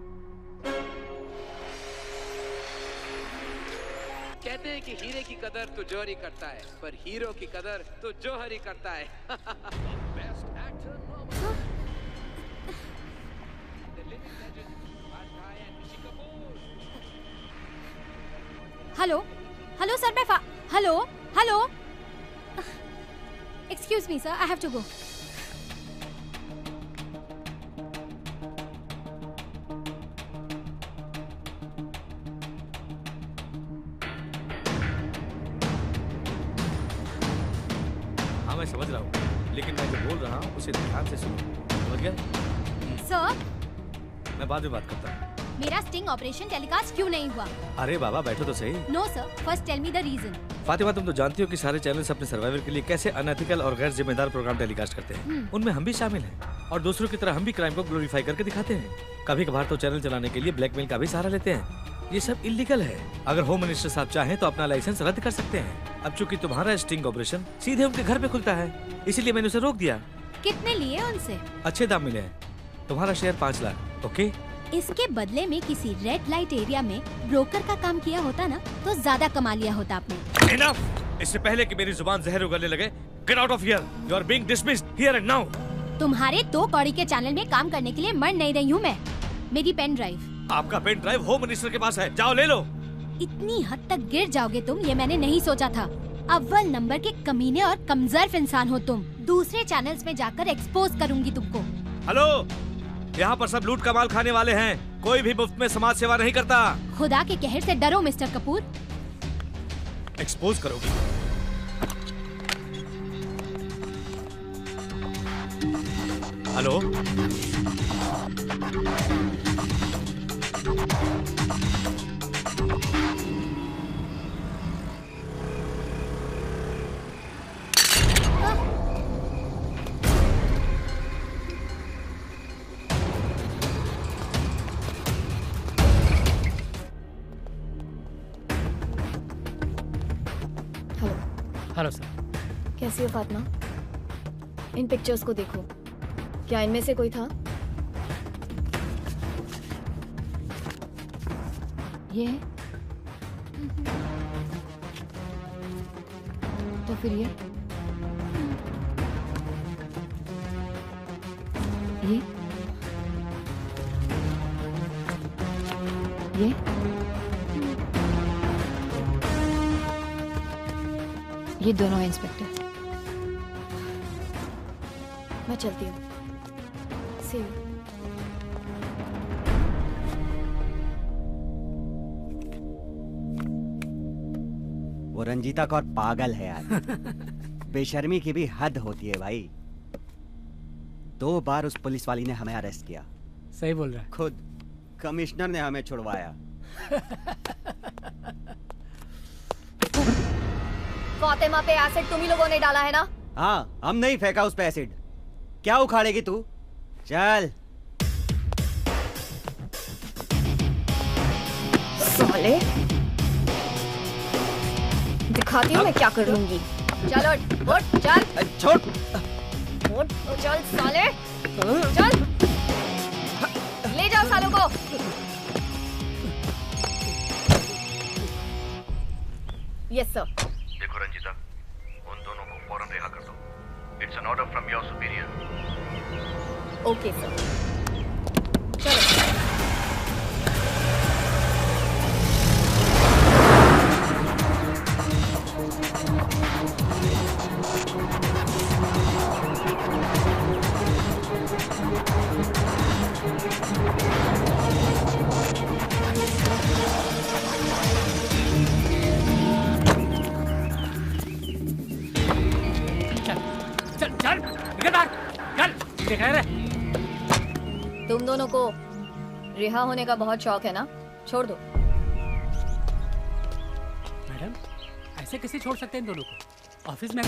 कहते हैं कि हीरे की कदर तो जौहरी करता है, पर हीरो की कदर तो जौहरी करता है। हेलो हेलो सर, मैं hello hello, excuse me sir, I have to go. हाँ मैं समझ रहा हूँ, लेकिन मैं जो बोल रहा हूँ उसे ध्यान से सुनो, समझ गए? सर, मैं बाद में बात करता हूँ। मेरा स्टिंग ऑपरेशन टेलीकास्ट क्यों नहीं हुआ? अरे बाबा बैठो तो सही। No sir, first tell me the reason. Fatima, तुम तो जानती हो कि सारे चैनल्स अपने सर्वाइवल के लिए कैसे अनएथिकल और गैर जिम्मेदार प्रोग्राम टेलीकास्ट करते हैं। उनमें हम भी शामिल हैं और दूसरों की तरह हम भी क्राइम को ग्लोरीफाई करके दिखाते हैं। कभी कभार तो चैनल चलाने के लिए ब्लैकमेल का भी सहारा लेते हैं। ये सब इलीगल है। अगर होम मिनिस्टर साहब चाहें तो अपना लाइसेंस रद्द कर सकते हैं। अब चूंकि तुम्हारा स्टिंग ऑपरेशन सीधे उनके घर पे खुलता है, इसीलिए मैंने उसे रोक दिया। कितने लिए उनसे? अच्छे दाम मिले हैं। तुम्हारा शेयर 5 लाख। ओके, इसके बदले में किसी रेड लाइट एरिया में ब्रोकर का काम किया होता ना, तो ज्यादा कमा लिया होता आपने। इनफ! इससे पहले कि मेरी जुबान जहर उगलने लगे, get out of here. You are being dismissed here and now. तुम्हारे 2 कौड़ी के चैनल में काम करने के लिए मर नहीं रही हूँ मैं। मेरी पेन ड्राइव। आपका पेन ड्राइव होम मिनिस्टर के पास है, जाओ ले लो। इतनी हद तक गिर जाओगे तुम, ये मैंने नहीं सोचा था। अव्वल नंबर के कमीने और कमजोर इंसान हो तुम। दूसरे चैनल्स में जाकर एक्सपोज करूंगी तुमको। हेलो, यहाँ पर सब लूट कमाल खाने वाले हैं। कोई भी मुफ्त में समाज सेवा नहीं करता। खुदा के कहर से डरो मिस्टर कपूर। एक्सपोज करोगी? Hello, hello sir. कैसी हो फातिमा? इन पिक्चर्स को देखो, क्या इनमें से कोई था? ये है? तो फिर ये ये दोनों हैं इंस्पेक्टर। मैं चलती हूँ। See you. वो रंजीता कौर पागल है यार। बेशर्मी की भी हद होती है भाई। 2 बार उस पुलिस वाली ने हमें अरेस्ट किया। सही बोल रहा है। खुद कमिश्नर ने हमें छुड़वाया। फातिमा पे एसिड तुम ही लोगों ने डाला है ना? हाँ, हम नहीं फेंका उस पे एसिड। क्या उखाड़ेगी तू? चल। साले, दिखाती हूँ मैं क्या कर लूंगी। चलो उठ, चल। छोड़। उठ, चल साले, चल। ले जाओ सालों को। Yes sir. देखो रंजीता, उन दोनों को फौरन रिहा कर दो। It's an order from your superior. Okay sir. चलो। दोनों को रिहा होने का बहुत शौक है ना? छोड़ दो। मैडम, ऐसे कैसे छोड़ सकते हैं इन दोनों को? ऑफिस में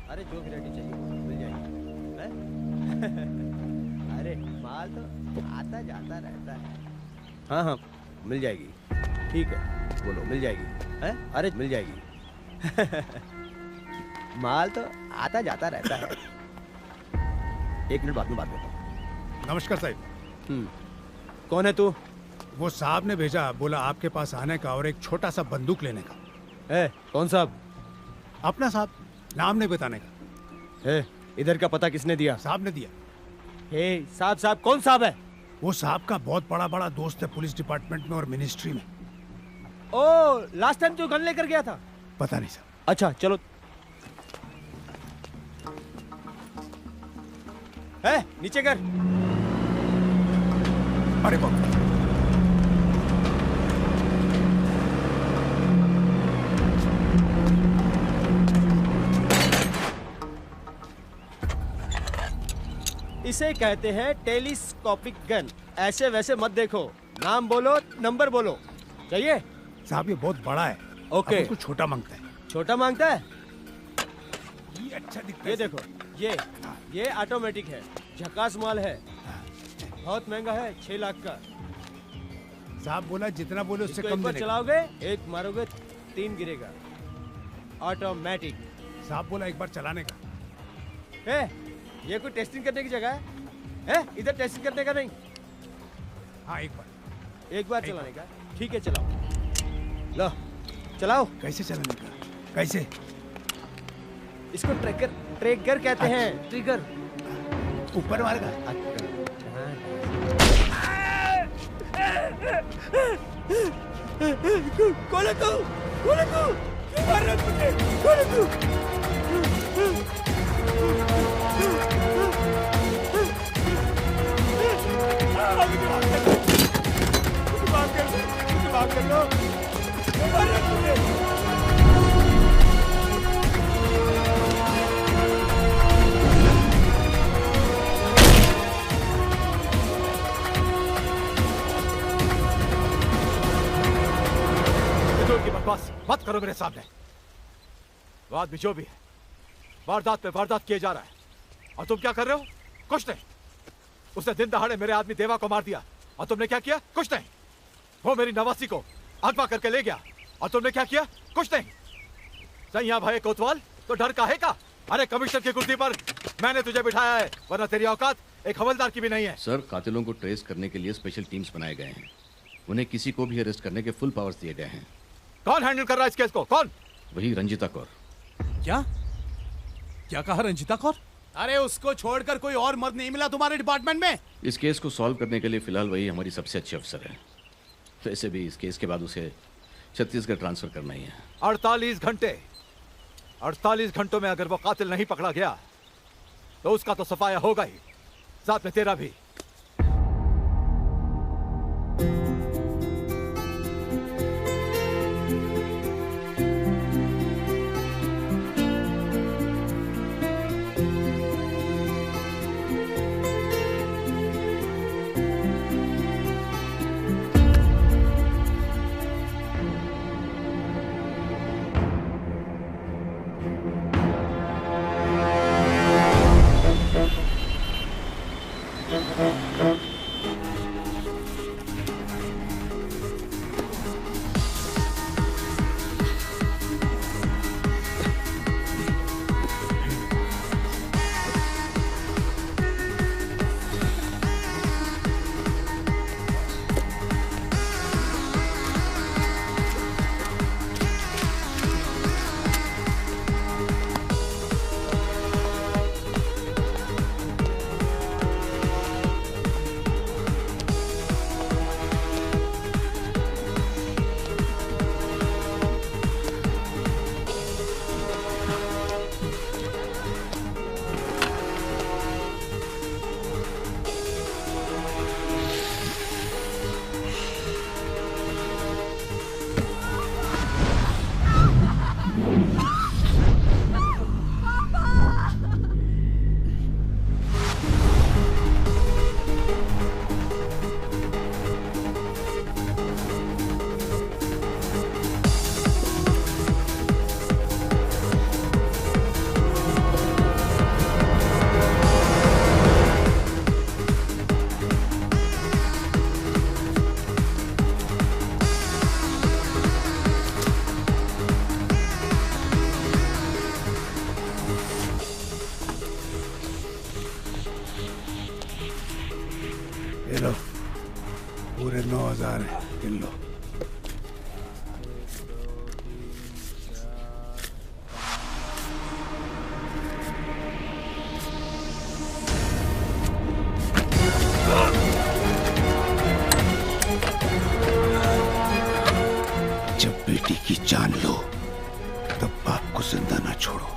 अरे जो वैरायटी चाहिए मिल जाएगी हैं? अरे माल तो आता जाता रहता है। हाँ हाँ मिल जाएगी। ठीक है बोलो मिल जाएगी हैं? अरे मिल जाएगी। माल तो आता जाता रहता है। 1 मिनट बाद में बात करता हूँ। नमस्कार साहब। कौन है तू? वो साहब ने भेजा, बोला आपके पास आने का और एक छोटा सा बंदूक लेने का। कौन साहब? अपना साहब, नाम नहीं बताने का। इधर का पता किसने दिया? साहब ने दिया। साहब कौन साहब है? वो साहब का बहुत बड़ा दोस्त है पुलिस डिपार्टमेंट में और मिनिस्ट्री में। ओ लास्ट टाइम जो गन लेकर गया था? पता नहीं साहब। अच्छा चलो। नीचे कर। अरे बाप इसे कहते हैं टेलीस्कोपिक गन। ऐसे वैसे मत देखो, नाम बोलो नंबर बोलो। चाहिए? साहब ये बहुत बड़ा है। ओके। कुछ छोटा मांगता है। छोटा मांगता है? ये अच्छा दिखता है। ये देखो ये ऑटोमेटिक है, झकास माल है, बहुत महंगा है, 6 लाख का। साहब बोला जितना बोले उससे कम देने का। चलाओगे 1 मारोगे 3 गिरेगा। ऑटोमेटिक। साहब बोला एक बार चलाने का। ये कोई टेस्टिंग करने की जगह है? इधर टेस्टिंग करने का नहीं। हाँ एक बार चलाने का। ठीक है चलाओ। लो चलाओ। कैसे चलाने का? कैसे? इसको ट्रैगर कहते हैं। ट्रिगर। ऊपर मारेगा। कौन है तू? क्यों मार रहा है मुझे? कौन है तू? माफ कर लो। मार रहा है मुझे। बस मत करो मेरे सामने। वो आदमी जो भी है वारदात पे वारदात किए जा रहा है और तुम क्या कर रहे हो? कुछ नहीं। उसने दिन दहाड़े मेरे आदमी देवा को मार दिया और तुमने क्या किया? कुछ नहीं। वो मेरी नवासी को अगवा करके ले गया और तुमने क्या किया? कुछ नहीं। सैया भाई कोतवाल तो डर काहे का? अरे कमिश्नर की कुर्सी पर मैंने तुझे बिठाया है, वरना तेरी औकात एक हवलदार की भी नहीं है। सर कातिलों को ट्रेस करने के लिए स्पेशल टीम्स बनाए गए हैं। उन्हें किसी को भी अरेस्ट करने के फुल पावर्स दिए गए हैं। कौन हैंडल कर रहा है इस केस को? कौन? वही रंजीता कौर। क्या कहा रंजीता कौर? अरे उसको छोड़कर कोई और मर्द नहीं मिला तुम्हारे डिपार्टमेंट में? इस केस को सॉल्व करने के लिए फिलहाल वही हमारी सबसे अच्छी अफसर है। वैसे भी इस केस के बाद उसे छत्तीसगढ़ ट्रांसफर करना ही है। 48 घंटों में अगर वो कातिल नहीं पकड़ा गया तो उसका तो सफाया होगा ही, साथ में तेरा भी। मजेदार है, गिन लो। जब बेटी की जान लो तब बाप को जिंदा ना छोड़ो।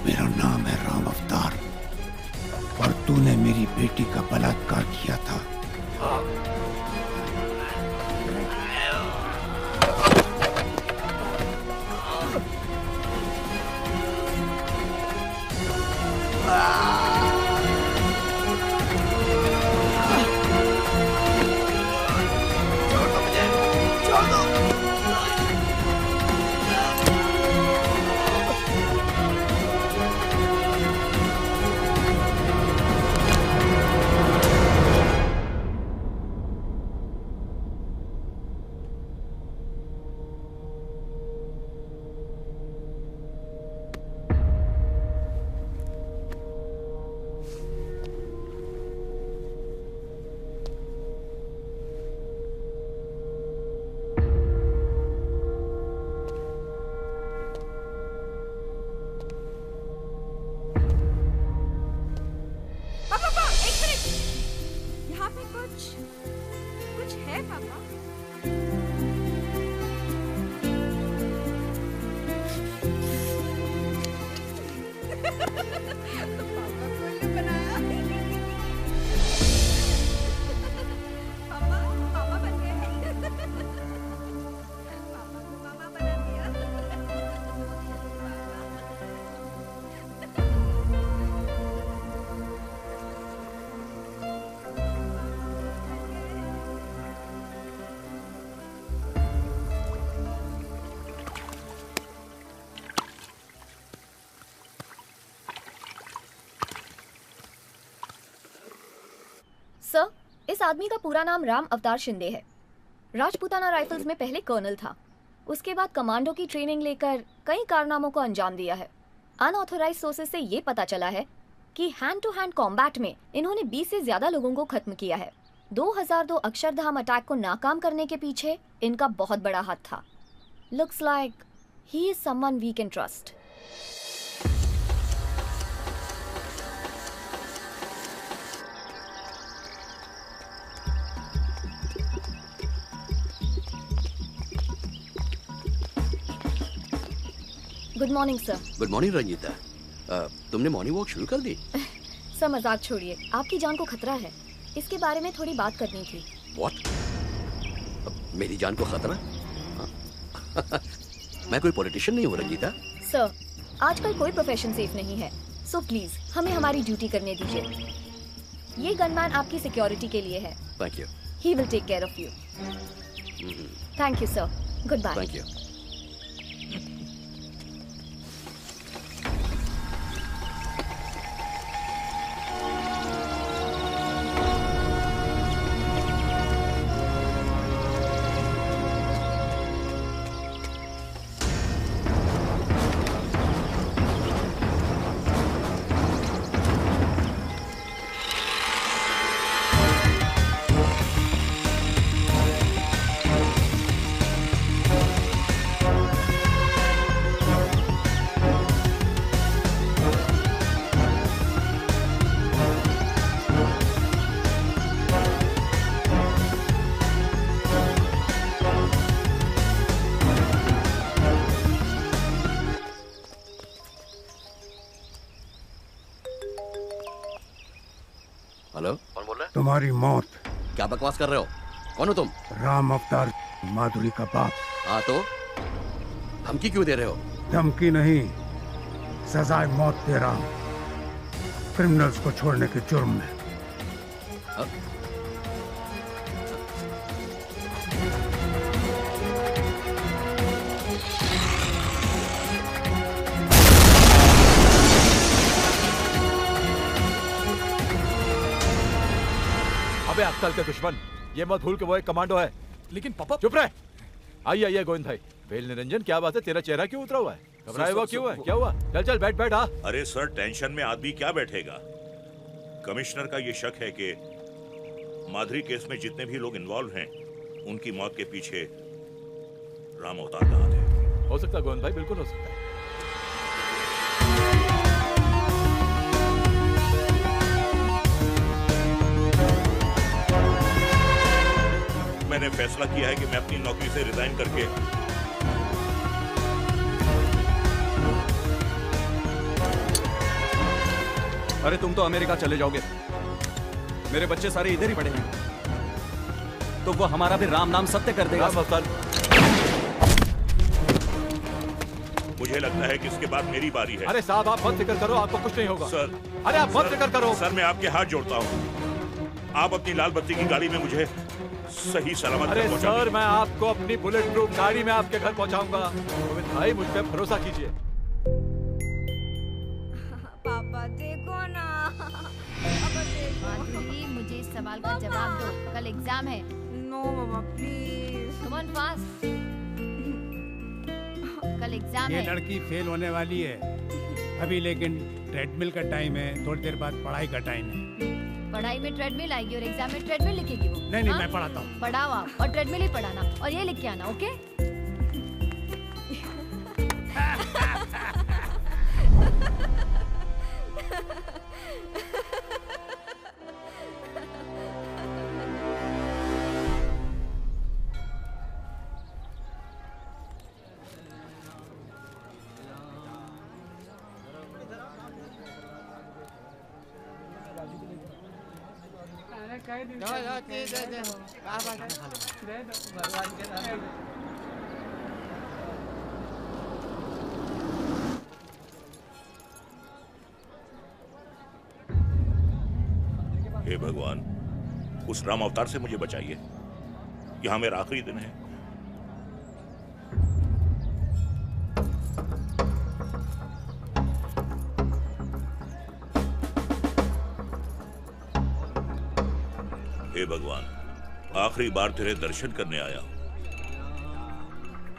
मेरा नाम है राम अवतार और तूने मेरी बेटी का बलात्कार किया था। कुछ है पापा? सर, इस आदमी का पूरा नाम राम अवतार शिंदे है। राजपूताना राइफल्स में पहले कर्नल था। उसके बाद कमांडो की ट्रेनिंग लेकर कई कारनामों को अंजाम दिया है। अनऑथोराइज्ड सोर्सेज से ये पता चला है कि हैंड टू हैंड कॉम्बैट में इन्होंने 20 से ज्यादा लोगों को खत्म किया है। 2002 अक्षरधाम अटैक को नाकाम करने के पीछे इनका बहुत बड़ा हाथ था। Looks like he is someone we can trust. Good morning sir. Good morning Ranjita. तुमने मॉर्निंग वॉक शुरू कर दी? सर मजाक छोड़िए, आपकी जान को खतरा है, इसके बारे में थोड़ी बात करनी थी। What? मेरी जान को खतरा? मैं कोई पॉलिटिशियन नहीं हूँ रंजीता। सर, आजकल कोई प्रोफेशन सेफ नहीं है, सो प्लीज हमें हमारी ड्यूटी करने दीजिए। ये गनमैन आपकी सिक्योरिटी के लिए है। Thank you. He will take care of you. Thank you sir. Good bye. Thank you. Hello, कौन बोल रहा है? तुम्हारी मौत। क्या बकवास कर रहे हो? कौन हो तुम? राम अवतार, माधुरी का बाप। हाँ तो धमकी क्यों दे रहे हो? धमकी नहीं, सजाए मौत दे रहा हूं, क्रिमिनल्स को छोड़ने के जुर्म में। अबे अक्कल के दुश्मन, ये मत भूल के वो एक कमांडो है। लेकिन पापा चुप रहे। आइए आइए गोविंद भाई। बेल निरंजन, क्या बात है? तेरा चेहरा क्यों उतरा हुआ है? घबराया हुआ क्यों है? क्या हुआ? चल चल बैठ बैठ। अरे सर, टेंशन में आदमी क्या बैठेगा। कमिश्नर का ये शक है कि माधुरी केस में जितने भी लोग इन्वॉल्व हैं उनकी मौत के पीछे राम अवतार का हाथ है। हो सकता है गोविंद भाई, बिल्कुल हो सकता है। मैंने फैसला किया है कि मैं अपनी नौकरी से रिजाइन करके अरे तुम तो अमेरिका चले जाओगे, मेरे बच्चे सारे इधर ही पड़े हैं, तो वो हमारा भी राम नाम सत्य कर देगा। मुझे लगता है कि इसके बाद मेरी बारी है। अरे साहब आप मत फिक्र करो, आपको कुछ नहीं होगा। सर, अरे आप मत फिक्र करो। सर मैं आपके हाथ जोड़ता हूँ, आप अपनी लाल बत्ती की गाड़ी में मुझे सही सलामत अरे पहुंचा सर दीजिए। मैं आपको अपनी बुलेट प्रूफ गाड़ी में आपके घर पहुंचाऊंगा। गोविंद भाई मुझ पे भरोसा कीजिए। पापा देखो ना। माधुरी मुझे इस सवाल का जवाब दो, कल एग्जाम है। नो मामा प्लीज। कम ऑन फास्ट, कल एग्जाम ये है। लड़की फेल होने वाली है अभी, लेकिन ट्रेडमिल का टाइम है, थोड़ी देर बाद पढ़ाई का टाइम है। पढ़ाई में ट्रेडमिल आएगी और एग्जाम में ट्रेडमिल लिखेगी वो। नहीं हाँ? मैं पढ़ाता हूँ। पढ़ाओ आप, और ट्रेडमिल ही पढ़ाना, और ये लिख के आना, ओके? हे भगवान, उस राम अवतार से मुझे बचाइए। यहाँ मेरा आखिरी दिन है। हे भगवान, आखिरी बार तेरे दर्शन करने आया हूं,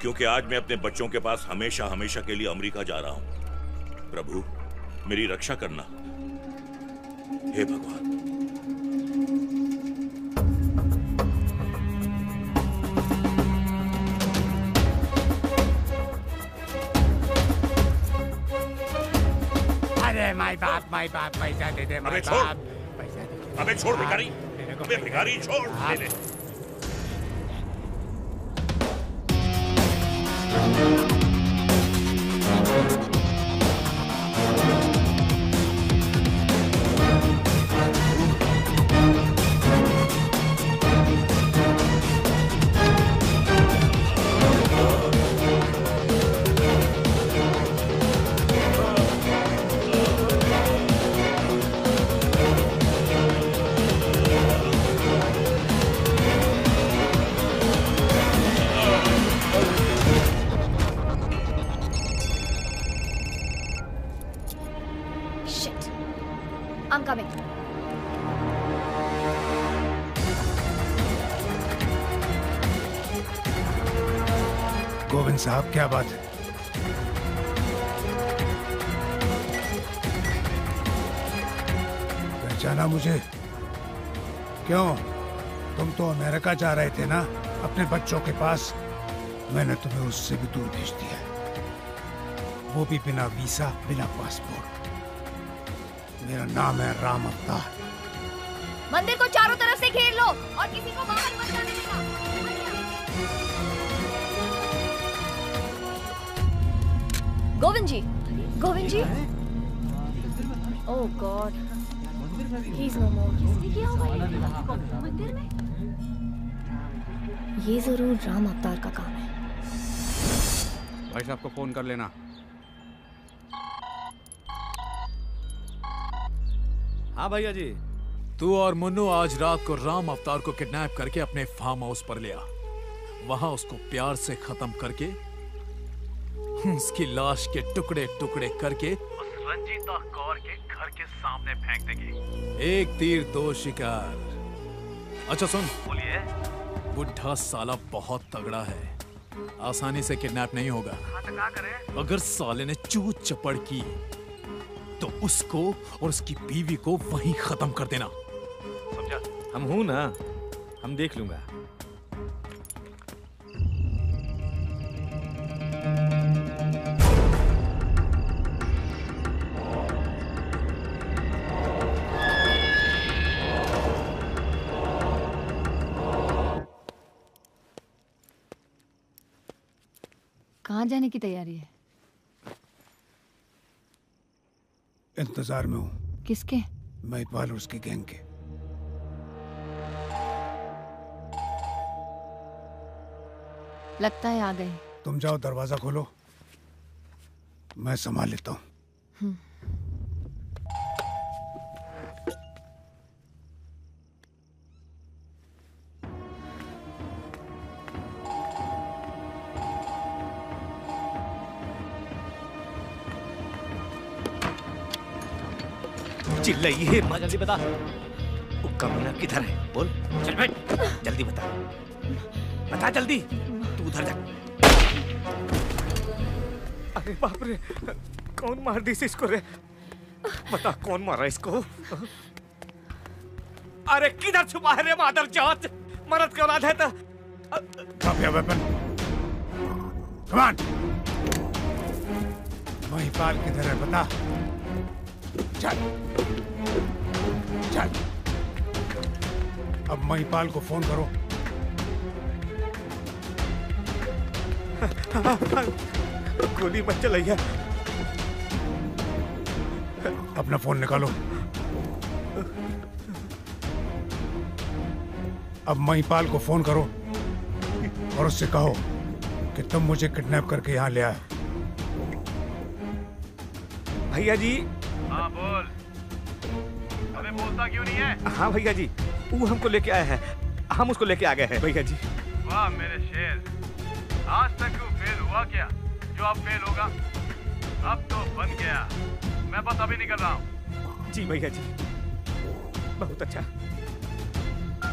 क्योंकि आज मैं अपने बच्चों के पास हमेशा हमेशा के लिए अमेरिका जा रहा हूं। प्रभु मेरी रक्षा करना। हे भगवान। अरे माई बाप पैसा दे दे। अबे छोड़, अबे छोड़ भिखारी, अबे भिखारी छोड़। ले ले। Shit. I'm coming. गोविंद साहब क्या बात है? पहचाना मुझे? क्यों, तुम तो अमेरिका जा रहे थे ना अपने बच्चों के पास? मैंने तुम्हें उससे भी दूर भेज दिया, वो भी बिना वीसा, बिना पासपोर्ट। मेरा नाम है राम अवतार। मंदिर को चारों तरफ से घेर लो और किसी को बाहर मत जाने देना। गोविंद जी, गोविंद जी। ओह गॉड, ही इज नो मोर। क्या हुआ मंदिर में? ये जरूर राम अवतार का काम है। भाई साहब को फोन कर लेना। हाँ भैया जी। तू और मुन्नू आज रात को राम अवतार को किडनैप करके अपने फार्म हाउस पर ले आ। वहां उसको प्यार से खत्म करके उसकी लाश के टुकड़े टुकड़े करके उस रंजीता कौर के घर के सामने फेंक देंगे। एक तीर दो शिकार। अच्छा सुन, बोलिए। बुढ़ा साला बहुत तगड़ा है, आसानी से किडनैप नहीं होगा। क्या करें? अगर साले ने चूत चपड़ की तो उसको और उसकी बीवी को वहीं खत्म कर देना। समझा? हम हूं ना, हम देख लूंगा। कहाँ जाने की तैयारी है? इंतजार में हूँ। किसके? महिपाल और उसकी गैंग के। लगता है आ गए। तुम जाओ, दरवाजा खोलो, मैं संभाल लेता हूँ। चिल्लाइए मत, जल्दी बता। वो कमीना किधर है? बोल, चल बैठ, जल्दी बता, बता जल्दी। तू उधर जा। अरे बाप रे, कौन मार दी इसको रे? बता कौन मारा इसको? अरे किधर छुपा है रे मादर जात? मर्द की औलाद है तो Drop your weapon. Come on. Mahipal किधर है बता। चल चल, अब महिपाल को फोन करो। गोली मत चलाइए। अपना फोन निकालो। अब महिपाल को फोन करो और उससे कहो कि तुम मुझे किडनैप करके यहाँ ले आए। भैया जी। हाँ बोल। अबे बोलता क्यों नहीं है? हाँ भैया जी, वो हमको लेके आया है, हम उसको लेके आ गए हैं भैया जी। वाह मेरे शेर, आज तक क्यों फेल हुआ क्या? जो अब फेल होगा, अब तो बन गया। मैं बस अभी निकल रहा हूँ। जी भैया जी, बहुत अच्छा।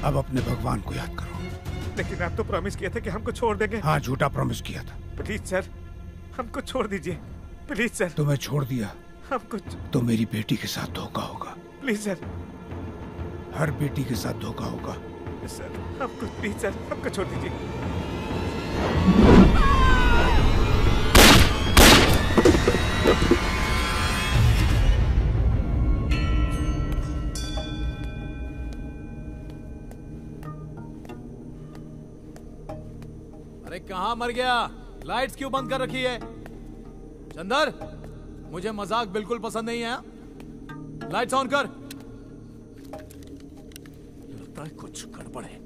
अब अपने भगवान को याद करो। लेकिन आप तो प्रॉमिस किए थे कि हमको छोड़ देंगे। हाँ, झूठा प्रॉमिस किया था। प्लीज सर, हमको छोड़ दीजिए, प्लीज सर। तुम्हें छोड़ दिया हमको तो मेरी बेटी के साथ धोखा होगा। Please sir. हर बेटी के साथ धोखा होगा। सर हमको प्लीज सर, हमको छोड़ दीजिए। अरे कहाँ मर गया? लाइट्स क्यों बंद कर रखी है? चंदर, मुझे मजाक बिल्कुल पसंद नहीं है। लाइट्स ऑन कर। लगता है कुछ गड़बड़ है।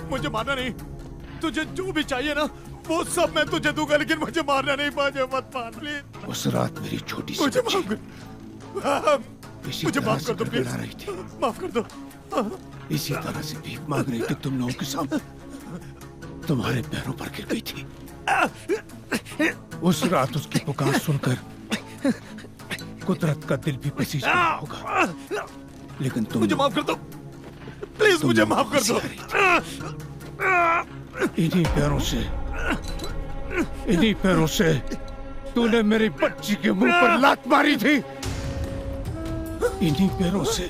मुझे मारना नहीं। तुझे जो भी चाहिए ना वो सब मैं तुझे दूंगा, लेकिन मुझे मारना नहीं। मुझे मत मार प्लीज। उस रात मेरी छोटी सी मुझे माफ कर, मुझे माफ कर दो प्लीज। रही थी। माफ कर दो। इसी तरह से भीख मांग रही थी तुम लोगों के सामने, तुम्हारे पैरों पर गिर गई थी। उस रात उसकी पुकार सुनकर कुदरत का दिल भी पसीज गया होगा, लेकिन तुम मुझे माफ कर दो प्लीज, मुझे माफ कर दो। इन्हीं पैरों से तूने मेरी बच्ची के मुंह पर लात मारी थी। इन्हीं पैरों से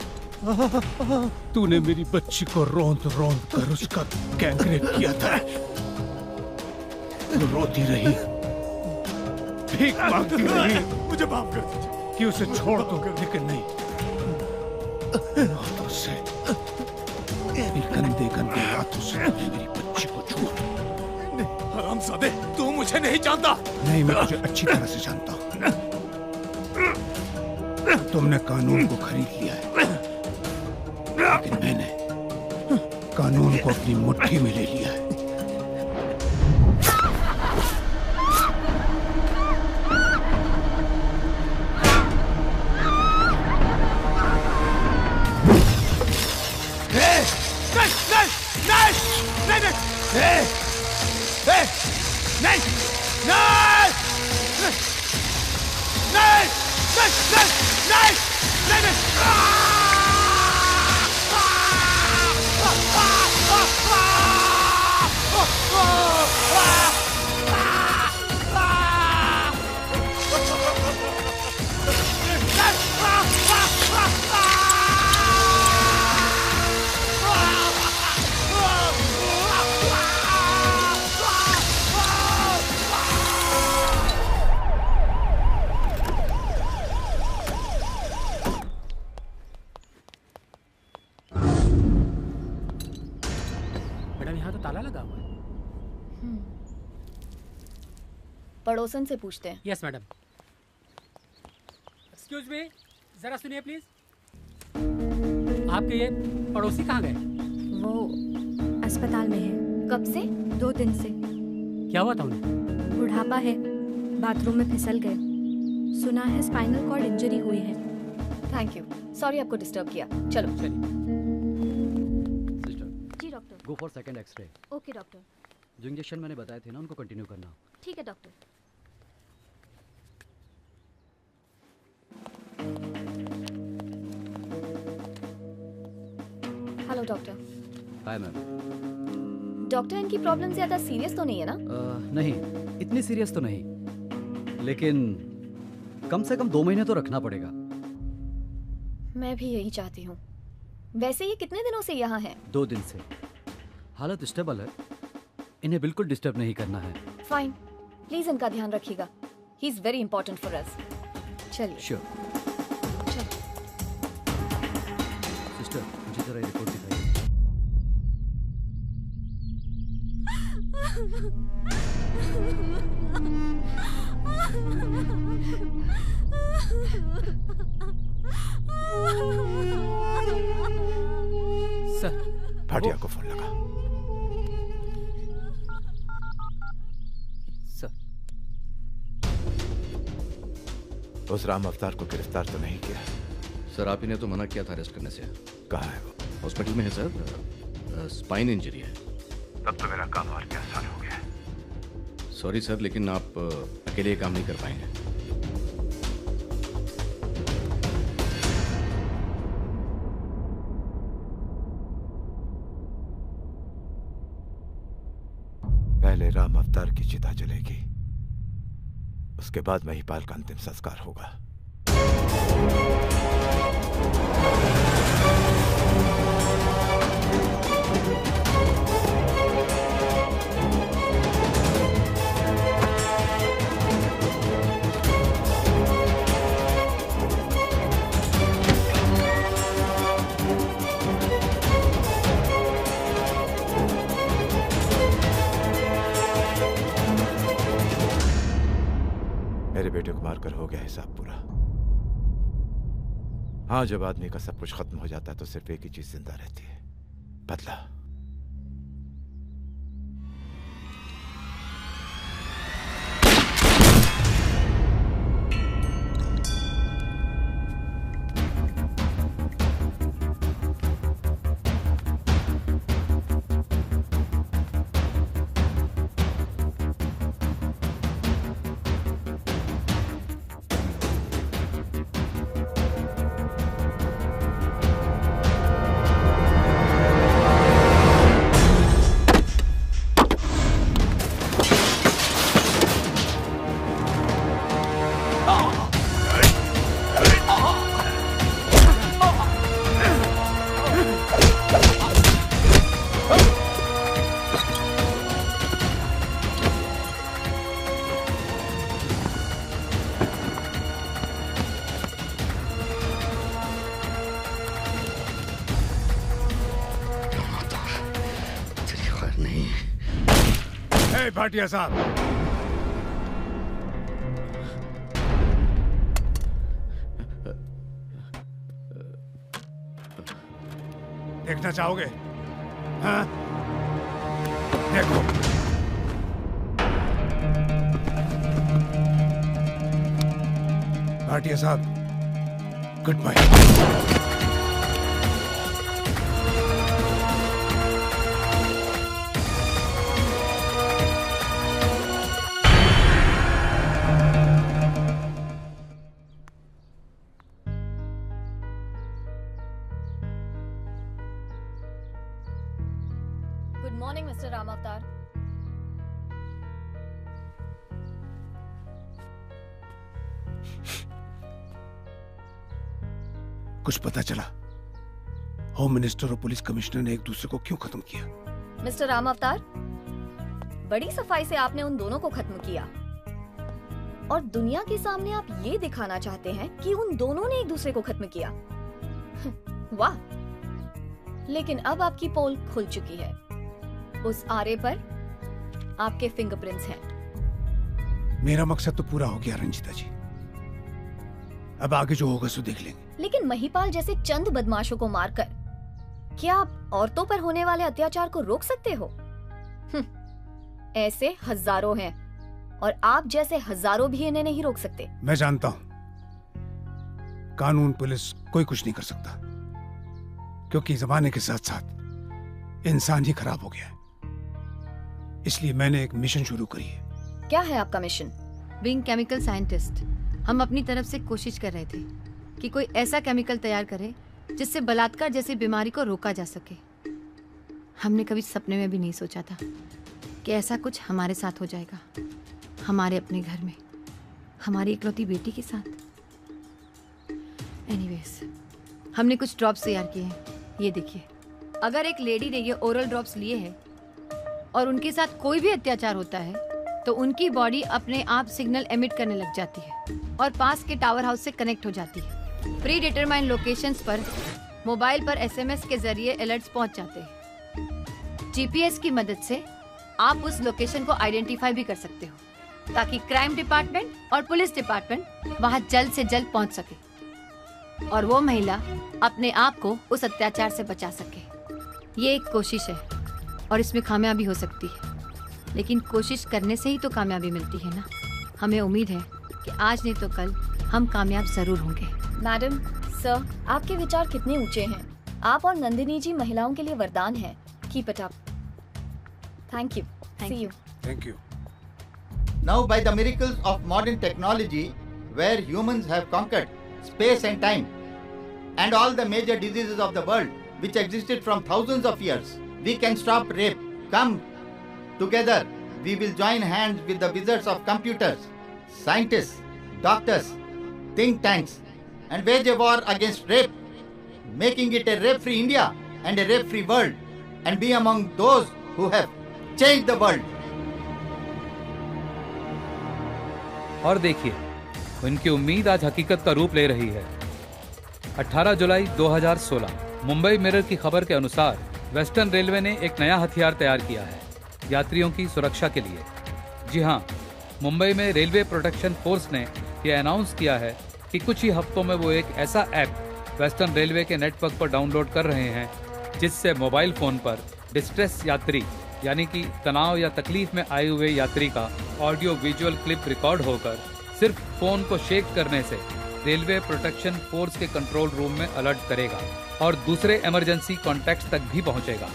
तूने मेरी बच्ची को रोंद रोंद कर उसका गैंगरेप किया था। वो रोती रही, भीख मांगती रही। मुझे माफ कर दीजिए कि उसे छोड़ दो, लेकिन नहीं, हाथों से, गंदे गंदे हाथों से मेरी बच्ची को छुआ। हरामजादे, तू मुझे नहीं जानता। नहीं, मैं तुझे अच्छी तरह से जानता हूँ। तुमने कानून को खरीद लिया है, लेकिन मैंने कानून को अपनी मुट्ठी में ले लिया है। यहाँ तो ताला लगा हुआ है। पड़ोसन से पूछते हैं। Yes madam. एक्सक्यूज मी, जरा सुनिए प्लीज। आपके ये पड़ोसी कहाँ गए? वो अस्पताल में है। कब से? 2 दिन से। क्या हुआ था उन्हें? बुढ़ापा है, बाथरूम में फिसल गए। सुना है स्पाइनल कॉर्ड इंजरी हुई है। थैंक यू, सॉरी आपको डिस्टर्ब किया। चलो जी doctor. Go for second x-ray. Okay doctor. जो इंजेक्शन मैंने बताए थे ना उनको कंटिन्यू करना। ठीक है doctor. Hello doctor. Hi ma'am. Doctor, इनकी प्रॉब्लम ज्यादा सीरियस तो नहीं है ना? नहीं, इतनी सीरियस तो नहीं, लेकिन कम से कम 2 महीने तो रखना पड़ेगा। मैं भी यही चाहती हूँ। वैसे ये कितने दिनों से यहाँ हैं? 2 दिन से। हालत स्टेबल है, इन्हें बिल्कुल डिस्टर्ब नहीं करना है। फाइन, प्लीज इनका ध्यान रखिएगा। He is very important for us. चलिए। श्योर। सिस्टर, मुझे जरा ये रिपोर्ट दिखाइए। सर, भाटिया को फोन लगा। सर, उस राम अवतार को गिरफ्तार तो नहीं किया? सर, आप ही ने तो मना किया था अरेस्ट करने से। कहाँ है वो? हॉस्पिटल में है सर, स्पाइन इंजरी है। तब तो मेरा काम और भी आसान हो गया। सॉरी सर, लेकिन आप अकेले ये काम नहीं कर पाएंगे। पहले राम अवतार की चिता जलेगी, उसके बाद महिपाल का अंतिम संस्कार होगा। मेरे बेटे को मारकर हो गया हिसाब पूरा। हाँ, जब आदमी का सब कुछ खत्म हो जाता है तो सिर्फ एक ही चीज जिंदा रहती है, बदला। भाटिया साहब, देखना चाहोगे? हाँ, देखो। भाटिया साहब, good bye. Good morning mister Ram Avtar. कुछ पता चला? होम मिनिस्टर और पुलिस कमिश्नर ने एक दूसरे को क्यों खत्म किया? मिस्टर राम अवतार, बड़ी सफाई से आपने उन दोनों को खत्म किया और दुनिया के सामने आप ये दिखाना चाहते हैं कि उन दोनों ने एक दूसरे को खत्म किया। वाह! लेकिन अब आपकी पोल खुल चुकी है। उस आरे पर आपके फिंगरप्रिंट्स हैं। मेरा मकसद तो पूरा हो गया रंजीता जी, अब आगे जो होगा सो देख लेंगे। लेकिन महिपाल जैसे चंद बदमाशों को मारकर क्या आप औरतों पर होने वाले अत्याचार को रोक सकते हो? ऐसे हजारों हैं और आप जैसे हजारों भी इन्हें नहीं रोक सकते। मैं जानता हूं कानून पुलिस कोई कुछ नहीं कर सकता, क्योंकि जमाने के साथ साथ इंसान ही खराब हो गया है। इसलिए मैंने एक मिशन शुरू करी है। क्या है आपका मिशन? बीइंग केमिकल साइंटिस्ट, हम अपनी तरफ से कोशिश कर रहे थे कि कोई ऐसा केमिकल तैयार करे जिससे बलात्कार जैसी बीमारी को रोका जा सके। हमने कभी सपने में भी नहीं सोचा था कि ऐसा कुछ हमारे साथ हो जाएगा, हमारे अपने घर में, हमारी इकलौती बेटी के साथ। एनीवेज, हमने कुछ ड्रॉप्स तैयार किए हैं, ये देखिए। अगर एक लेडी ने ये ओरल ड्रॉप्स लिए हैं और उनके साथ कोई भी अत्याचार होता है तो उनकी बॉडी अपने आप सिग्नल एमिट करने लग जाती है और पास के टावर हाउस से कनेक्ट हो जाती है। प्री डिटरमाइंड लोकेशंस पर मोबाइल पर एसएमएस के जरिए अलर्ट्स पहुंच जाते हैं। जीपीएस की मदद से आप उस लोकेशन को आइडेंटिफाई भी कर सकते हो ताकि क्राइम डिपार्टमेंट और पुलिस डिपार्टमेंट वहां जल्द से जल्द पहुंच सके और वो महिला अपने आप को उस अत्याचार से बचा सके। ये एक कोशिश है और इसमें कामयाबी हो सकती है, लेकिन कोशिश करने से ही तो कामयाबी मिलती है ना। हमें उम्मीद है कि आज नहीं तो कल हम कामयाब जरूर होंगे। मैडम, सर, आपके विचार कितने ऊंचे हैं। आप और नंदिनी जी महिलाओं के लिए वरदान है। Keep it up. Thank you. See you. Thank you. Now by the miracles of modern technology, where humans have conquered space and time, and all the major diseases of the world which existed from thousands of years, we can stop rape. Come together, we will join hands with the wizards of computers, scientists, doctors, think tanks, and wage a war against rape, making it a rape-free India and a rape-free world, and be among those who have changed the world. और देखिए, उनकी उम्मीद आज हकीकत का रूप ले रही है। 18 जुलाई 2016 मुंबई मिरर की खबर के अनुसार वेस्टर्न रेलवे ने एक नया हथियार तैयार किया है यात्रियों की सुरक्षा के लिए। जी हाँ, मुंबई में रेलवे प्रोटेक्शन फोर्स ने यह अनाउंस किया है कि कुछ ही हफ्तों में वो एक ऐसा ऐप वेस्टर्न रेलवे के नेटवर्क पर डाउनलोड कर रहे हैं जिससे मोबाइल फोन पर डिस्ट्रेस यात्री यानी कि तनाव या तकलीफ में आए हुए यात्री का ऑडियो विजुअल क्लिप रिकॉर्ड होकर सिर्फ फोन को शेक करने से रेलवे प्रोटेक्शन फोर्स के कंट्रोल रूम में अलर्ट करेगा और दूसरे इमरजेंसी कॉन्टैक्ट्स तक भी पहुंचेगा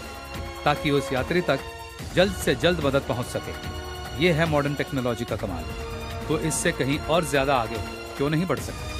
ताकि उस यात्री तक जल्द से जल्द मदद पहुंच सके। ये है मॉडर्न टेक्नोलॉजी का कमाल। तो इससे कहीं और ज्यादा आगे क्यों नहीं बढ़ सकते।